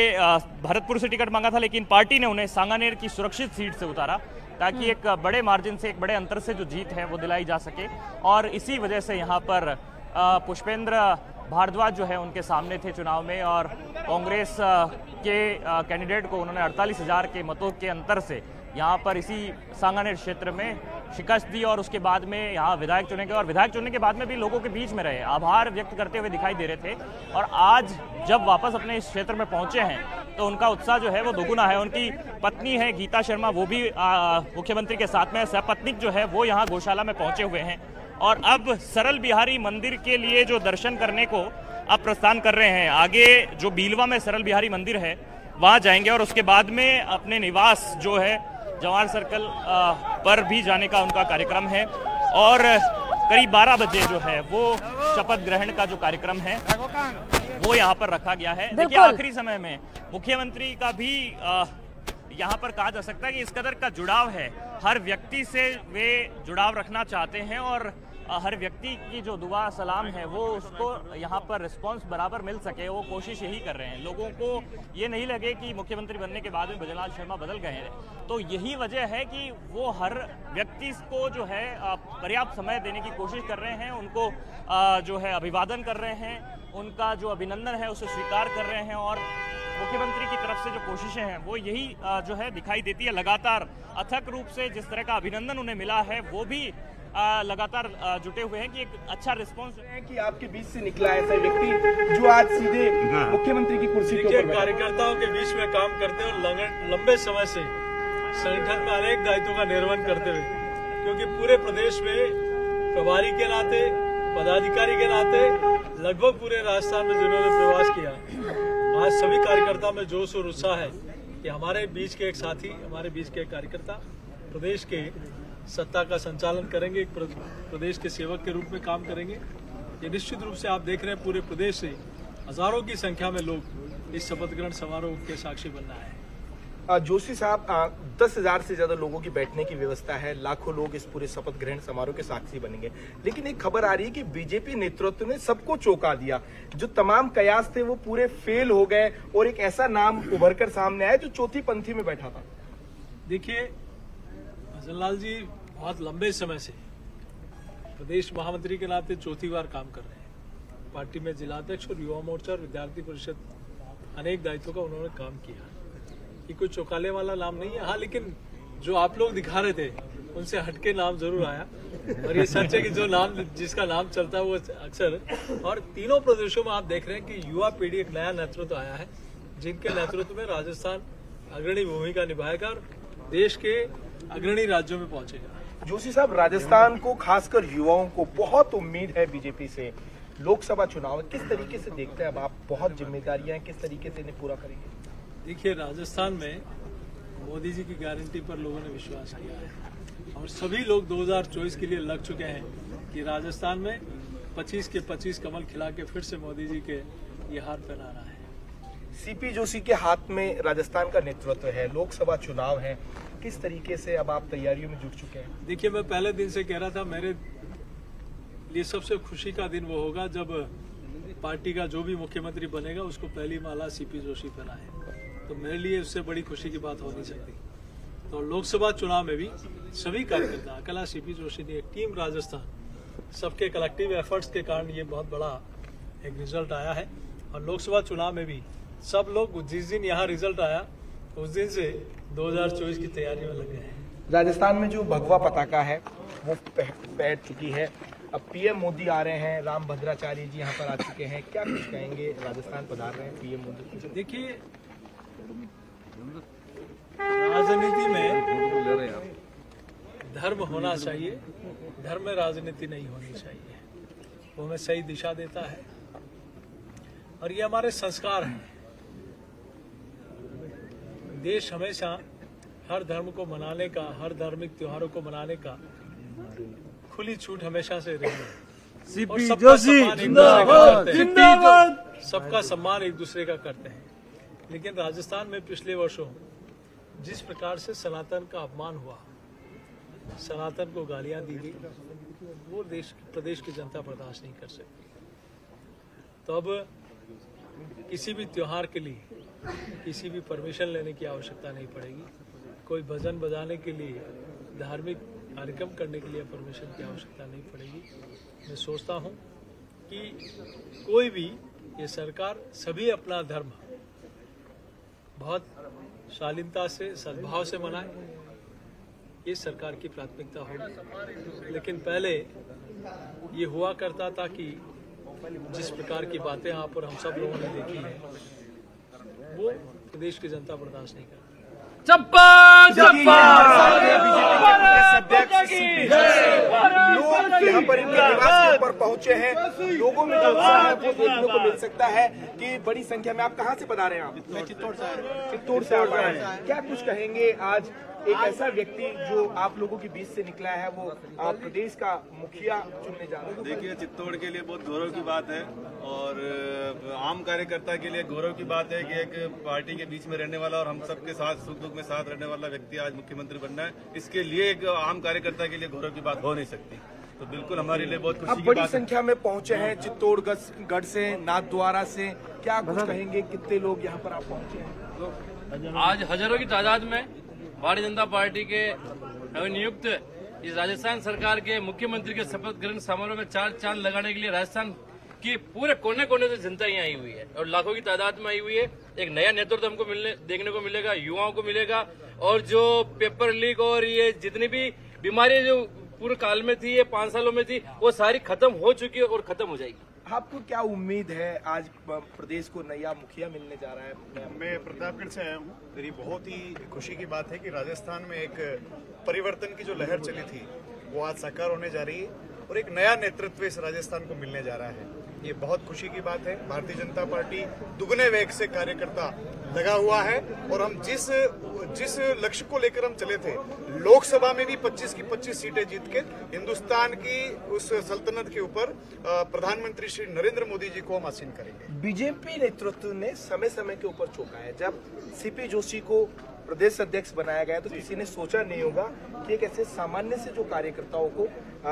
भरतपुर से टिकट मांगा था लेकिन पार्टी ने उन्हें सांगानेर की सुरक्षित सीट से उतारा ताकि एक बड़े मार्जिन से, एक बड़े अंतर से जो जीत है वो दिलाई जा सके। और इसी वजह से यहाँ पर पुष्पेंद्र भारद्वाज जो है उनके सामने थे चुनाव में और कांग्रेस के कैंडिडेट को उन्होंने 48,000 के मतों के अंतर से यहाँ पर इसी सांगानेर क्षेत्र में शिकस्त दी और उसके बाद में यहाँ विधायक चुने गए। और विधायक चुनने के बाद में भी लोगों के बीच में रहे, आभार व्यक्त करते हुए दिखाई दे रहे थे। और आज जब वापस अपने इस क्षेत्र में पहुंचे हैं तो उनका उत्साह जो है वो दोगुना है। उनकी पत्नी है गीता शर्मा, वो भी मुख्यमंत्री के साथ में, सपत्नीक जो है वो यहाँ गौशाला में पहुंचे हुए हैं और अब सरल बिहारी मंदिर के लिए जो दर्शन करने को अब प्रस्थान कर रहे हैं। आगे जो बीलवा में सरल बिहारी मंदिर है वहाँ जाएंगे और उसके बाद में अपने निवास जो है जवाहर सर्कल पर भी जाने का उनका कार्यक्रम है। और करीब 12 बजे जो है वो शपथ ग्रहण का जो कार्यक्रम है वो यहाँ पर रखा गया है। देखिए आखिरी समय में मुख्यमंत्री का भी यहाँ पर कहा जा सकता है कि इस कदर का जुड़ाव है, हर व्यक्ति से वे जुड़ाव रखना चाहते हैं और हर व्यक्ति की जो दुआ सलाम है वो उसको यहाँ पर रिस्पांस बराबर मिल सके, वो कोशिश यही कर रहे हैं। लोगों को ये नहीं लगे कि मुख्यमंत्री बनने के बाद में भजनलाल शर्मा बदल गए हैं, तो यही वजह है कि वो हर व्यक्ति को जो है पर्याप्त समय देने की कोशिश कर रहे हैं, उनको जो है अभिवादन कर रहे हैं, उनका जो अभिनंदन है उसे स्वीकार कर रहे हैं। और मुख्यमंत्री की तरफ से जो कोशिशें हैं वो यही जो है दिखाई देती है। लगातार अथक रूप से जिस तरह का अभिनंदन उन्हें मिला है वो भी लगातार जुटे हुए हैं कि एक अच्छा रिस्पांस है कि आपके बीच से निकला ऐसा व्यक्ति जो आज सीधे मुख्यमंत्री की कुर्सी के ऊपर कार्यकर्ताओं के बीच में काम करते हैं और लंबे समय से संगठन में अनेक दायित्वों का निर्वहन करते हुए, क्योंकि पूरे प्रदेश में प्रभारी के नाते, पदाधिकारी के नाते लगभग पूरे राजस्थान में जिन्होंने प्रवास किया, आज सभी कार्यकर्ता में जोश और उत्साह है कि हमारे बीच के एक साथी, हमारे बीच के एक कार्यकर्ता प्रदेश के सत्ता का संचालन करेंगे, एक प्रदेश के सेवक के रूप में काम करेंगे। ये निश्चित रूप से आप देख रहे हैं पूरे प्रदेश से हजारों की संख्या में लोग इस शपथ ग्रहण समारोह के साक्षी बनना है। जोशी साहब, 10,000 से ज्यादा लोगों की बैठने की व्यवस्था है, लाखों लोग इस पूरे शपथ ग्रहण समारोह के साक्षी बनेंगे, लेकिन एक खबर आ रही है कि बीजेपी नेतृत्व ने सबको चौंका दिया। जो तमाम कयास थे वो पूरे फेल हो गए और एक ऐसा नाम उभर कर सामने आया जो चौथी पंथी में बैठा था। देखिए, भजनलाल जी बहुत लंबे समय से प्रदेश महामंत्री के नाते चौथी बार काम कर रहे हैं। पार्टी में जिलाध्यक्ष और युवा मोर्चा और विद्यार्थी परिषद अनेक दायित्वों का उन्होंने काम किया। ये कोई चौंकाने वाला नाम नहीं है। हाँ, लेकिन जो आप लोग दिखा रहे थे उनसे हटके नाम जरूर आया और ये सच है कि जो नाम, जिसका नाम चलता है वो अक्सर, और तीनों प्रदेशों में आप देख रहे हैं कि युवा पीढ़ी, एक नया नेतृत्व आया है जिनके नेतृत्व में राजस्थान अग्रणी भूमिका निभाएगा और देश के अग्रणी राज्यों में पहुंचेगा। जोशी साहब, राजस्थान को खासकर युवाओं को बहुत उम्मीद है बीजेपी से। लोकसभा चुनाव किस तरीके से देखते हैं अब आप? बहुत जिम्मेदारियां हैं, किस तरीके से इन्हें पूरा करेंगे? देखिए, राजस्थान में मोदी जी की गारंटी पर लोगों ने विश्वास किया है और सभी लोग 2024 के लिए लग चुके हैं कि राजस्थान में 25 के 25 कमल खिला के फिर से मोदी जी के ये हार पहनाना है। सीपी जोशी के हाथ में राजस्थान का नेतृत्व है, लोकसभा चुनाव है, किस तरीके से अब आप तैयारियों में जुट चुके हैं? देखिए, मैं पहले दिन से कह रहा था मेरे लिए सबसे खुशी का दिन वो होगा जब पार्टी का जो भी मुख्यमंत्री बनेगा उसको पहली माला सीपी जोशी पहनाए, तो मेरे लिए उससे बड़ी खुशी की बात हो नहीं सकती। तो लोकसभा चुनाव में भी सभी कार्यकर्ता, अकेला सीपी जोशी नहीं, एक टीम राजस्थान, सबके कलेक्टिव एफर्ट्स के कारण ये बहुत बड़ा एक रिजल्ट आया है। और लोकसभा चुनाव में भी सब लोग जिस दिन यहाँ रिजल्ट आया उस दिन से 2024 की तैयारी में लगे हैं। राजस्थान में जो भगवा पताका है वो बैठ चुकी है। अब पीएम मोदी आ रहे हैं, राम भद्राचार्य जी यहाँ पर आ चुके हैं, क्या कुछ कहेंगे? राजस्थान पधार रहे हैं पीएम मोदी। देखिए, राजनीति में धर्म होना चाहिए, धर्म में राजनीति नहीं होनी चाहिए। वो हमें सही दिशा देता है और ये हमारे संस्कार हैं। देश हमेशा हर धर्म को मनाने का, हर धार्मिक त्योहारों को मनाने का खुली छूट हमेशा से रही है और सबका सम्मान एक दूसरे का करते हैं। लेकिन राजस्थान में पिछले वर्षों जिस प्रकार से सनातन का अपमान हुआ, सनातन को गालियां दी गई, वो प्रदेश की जनता बर्दाश्त नहीं कर सकती। तो अब किसी भी त्योहार के लिए किसी भी परमिशन लेने की आवश्यकता नहीं पड़ेगी। कोई भजन बजाने के लिए, धार्मिक कार्यक्रम करने के लिए परमिशन की आवश्यकता नहीं पड़ेगी। मैं सोचता हूं कि कोई भी, ये सरकार सभी अपना धर्म बहुत शालीनता से, सद्भाव से मनाए, ये सरकार की प्राथमिकता होगी। लेकिन पहले ये हुआ करता था कि जिस प्रकार की बातें यहाँ पर हम सब लोगों ने देखी है, वो प्रदेश की जनता बर्दाश्त नहीं करती। लोग यहाँ पर इनके निवास के ऊपर पहुंचे हैं। लोगों में जो उत्साह है वो देखने को मिल सकता है कि बड़ी संख्या में। आप कहाँ से पधारे हैं? आप? मैं चित्तौड़ से आ रहे हैं। क्या कुछ कहेंगे? आज एक ऐसा व्यक्ति जो आप लोगों के बीच से निकला है, वो प्रदेश का मुखिया चुनने जा रहा है। देखिए, चित्तौड़ के लिए बहुत गौरव की बात है और आम कार्यकर्ता के लिए गौरव की बात है कि एक पार्टी के बीच में रहने वाला और हम सबके साथ सुख दुख में साथ रहने वाला व्यक्ति आज मुख्यमंत्री बनना है। इसके लिए एक आम कार्यकर्ता के लिए गौरव की बात हो नहीं सकती। तो बिल्कुल हमारे लिए बहुत खुशी की बात है। बड़ी संख्या में पहुंचे हैं चित्तौड़गढ़ से, नाथद्वारा से, क्या कुछ कहेंगे? कितने लोग यहाँ पर आप पहुंचे हैं? आज हजारों की तादाद में भारतीय जनता पार्टी के नवनियुक्त इस राजस्थान सरकार के मुख्यमंत्री के शपथ ग्रहण समारोह में चार चांद लगाने के लिए राजस्थान की पूरे कोने कोने से जनता यहाँ आई हुई है और लाखों की तादाद में आई हुई है। एक नया नेतृत्व हमको देखने को मिलेगा, युवाओं को मिलेगा। और जो पेपर लीक और ये जितनी भी बीमारियां जो पूरे काल में थी, ये 5 सालों में थी, वो सारी खत्म हो चुकी है और खत्म हो जाएगी। आपको क्या उम्मीद है? आज प्रदेश को नया मुखिया मिलने जा रहा है। मैं प्रतापगढ़ से आया हूँ। मेरी बहुत ही खुशी की बात है कि राजस्थान में एक परिवर्तन की जो लहर चली थी वो आज साकार होने जा रही है और एक नया नेतृत्व इस राजस्थान को मिलने जा रहा है। ये बहुत खुशी की बात है। भारतीय जनता पार्टी दुगने वेग से कार्यकर्ता लगा हुआ है और हम जिस लक्ष्य को लेकर हम चले थे, लोकसभा में भी 25 की 25 सीटें जीत के हिंदुस्तान की उस सल्तनत के ऊपर प्रधानमंत्री श्री नरेंद्र मोदी जी को हम आसीन करेंगे। बीजेपी नेतृत्व ने समय समय के ऊपर चौंका है। जब सीपी जोशी को प्रदेश अध्यक्ष बनाया गया तो किसी ने सोचा नहीं होगा कि एक ऐसे सामान्य से जो कार्यकर्ताओं को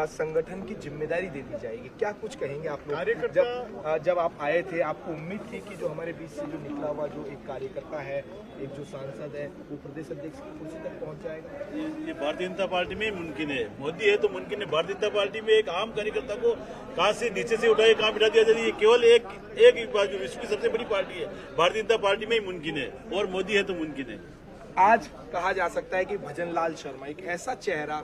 संगठन की जिम्मेदारी दे दी जाएगी। क्या कुछ कहेंगे आप लोग? जब आप आए थे, आपको उम्मीद थी कि जो हमारे बीच से जो निकला हुआ जो एक कार्यकर्ता है, एक जो सांसद है, वो प्रदेश अध्यक्ष की कुर्सी तक पहुंच जाएगा? ये भारतीय जनता पार्टी में मुमकिन है। मोदी है तो मुमकिन है। भारतीय जनता पार्टी में एक आम कार्यकर्ता को कहाँ से नीचे से उठाए, कहाँ बिठा दिया जाए, ये केवल एक विश्व की सबसे बड़ी पार्टी है, भारतीय जनता पार्टी में ही मुमकिन है और मोदी है तो मुमकिन है। आज कहा जा सकता है कि भजनलाल शर्मा एक ऐसा चेहरा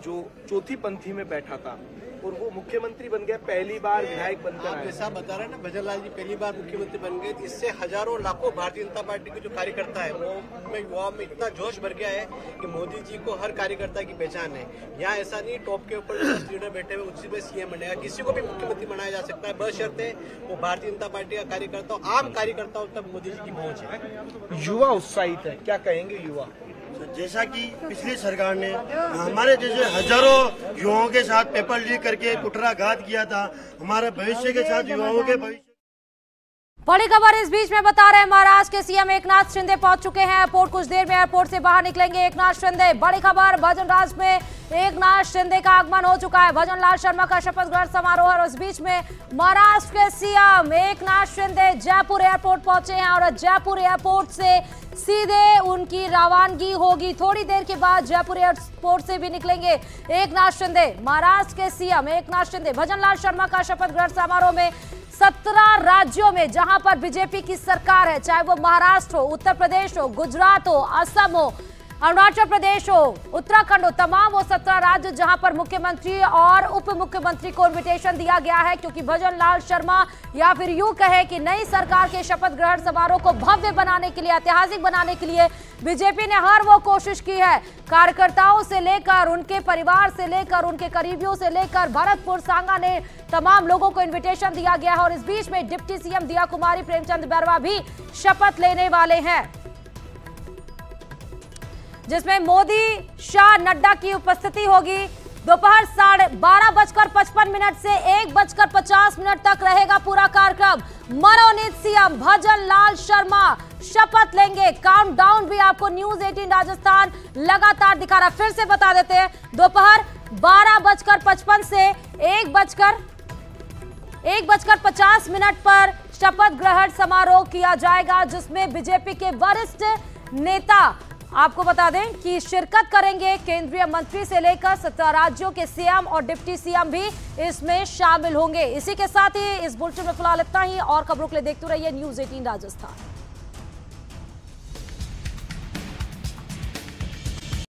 जो चौथी पंथी में बैठा था और वो मुख्यमंत्री बन गया, पहली बार विधायक बनकर आए। जैसा बता रहे हैं ना, भजनलाल जी पहली बार मुख्यमंत्री बन गए। इससे हजारों लाखों भारतीय जनता पार्टी के जो कार्यकर्ता है, वो उनमें युवाओं में इतना जोश भर गया है कि मोदी जी को हर कार्यकर्ता की पहचान है। यहाँ ऐसा नहीं टॉप के ऊपर जो लीडर बैठे हुए उसी में सीएम बनेगा, किसी को भी मुख्यमंत्री बनाया जा सकता है, बशर्ते वो भारतीय जनता पार्टी का कार्यकर्ता, आम कार्यकर्ताओं तक मोदी जी की पहुंच है। युवा उत्साहित है, क्या कहेंगे युवा? जैसा कि पिछली सरकार ने हमारे जैसे हजारों युवाओं के साथ पेपर लीक करके कुटराघात किया था, हमारे भविष्य के साथ युवाओं के भविष्य। बड़ी खबर इस बीच में बता रहे हैं, महाराष्ट्र के सीएम एकनाथ शिंदे पहुंच चुके हैं एयरपोर्ट। कुछ देर में एयरपोर्ट से बाहर निकलेंगे एकनाथ शिंदे। बड़ी खबर, भजनलाल में एकनाथ शिंदे का आगमन हो चुका है। भजनलाल शर्मा का शपथ ग्रहण समारोह और उस बीच में महाराष्ट्र के सीएम एकनाथ शिंदे जयपुर एयरपोर्ट पहुंचे हैं और जयपुर एयरपोर्ट से सीधे उनकी रवानगी होगी। थोड़ी देर के बाद जयपुर एयरपोर्ट से भी निकलेंगे एकनाथ शिंदे। महाराष्ट्र के सीएम एकनाथ शिंदे भजनलाल शर्मा का शपथ ग्रहण समारोह में 17 राज्यों में जहां पर बीजेपी की सरकार है, चाहे वो महाराष्ट्र हो, उत्तर प्रदेश हो, गुजरात हो, असम हो, अरुणाचल प्रदेश हो, उत्तराखंड हो, तमाम वो 17 राज्य जहां पर मुख्यमंत्री और उप मुख्यमंत्री को इन्विटेशन दिया गया है, क्योंकि भजन लाल शर्मा या फिर यूं कहे कि नई सरकार के शपथ ग्रहण समारोह को भव्य बनाने के लिए, ऐतिहासिक बनाने के लिए बीजेपी ने हर वो कोशिश की है। कार्यकर्ताओं से लेकर, उनके परिवार से लेकर, उनके करीबियों से लेकर भरतपुर, सांगानेर तमाम लोगों को इन्विटेशन दिया गया है। और इस बीच में डिप्टी सीएम दिया कुमारी प्रेमचंद बैरवा भी शपथ लेने वाले हैं, जिसमें मोदी, शाह, नड्डा की उपस्थिति होगी। दोपहर 12:55 से 1:50 तक रहेगा पूरा कार्यक्रम। मनोनीत सीएम भजन लाल शर्मा शपथ लेंगे। काउंटडाउन भी आपको न्यूज 18 राजस्थान लगातार दिखा रहा है। फिर से बता देते हैं, दोपहर 12:55 से 1:50 पर शपथ ग्रहण समारोह किया जाएगा, जिसमें बीजेपी के वरिष्ठ नेता, आपको बता दें कि शिरकत करेंगे। केंद्रीय मंत्री से लेकर 17 राज्यों के सीएम और डिप्टी सीएम भी इसमें शामिल होंगे। इसी के साथ ही इस बुलेटिन में फिलहाल इतना ही। और खबरों के लिए देखते रहिए न्यूज 18 राजस्थान।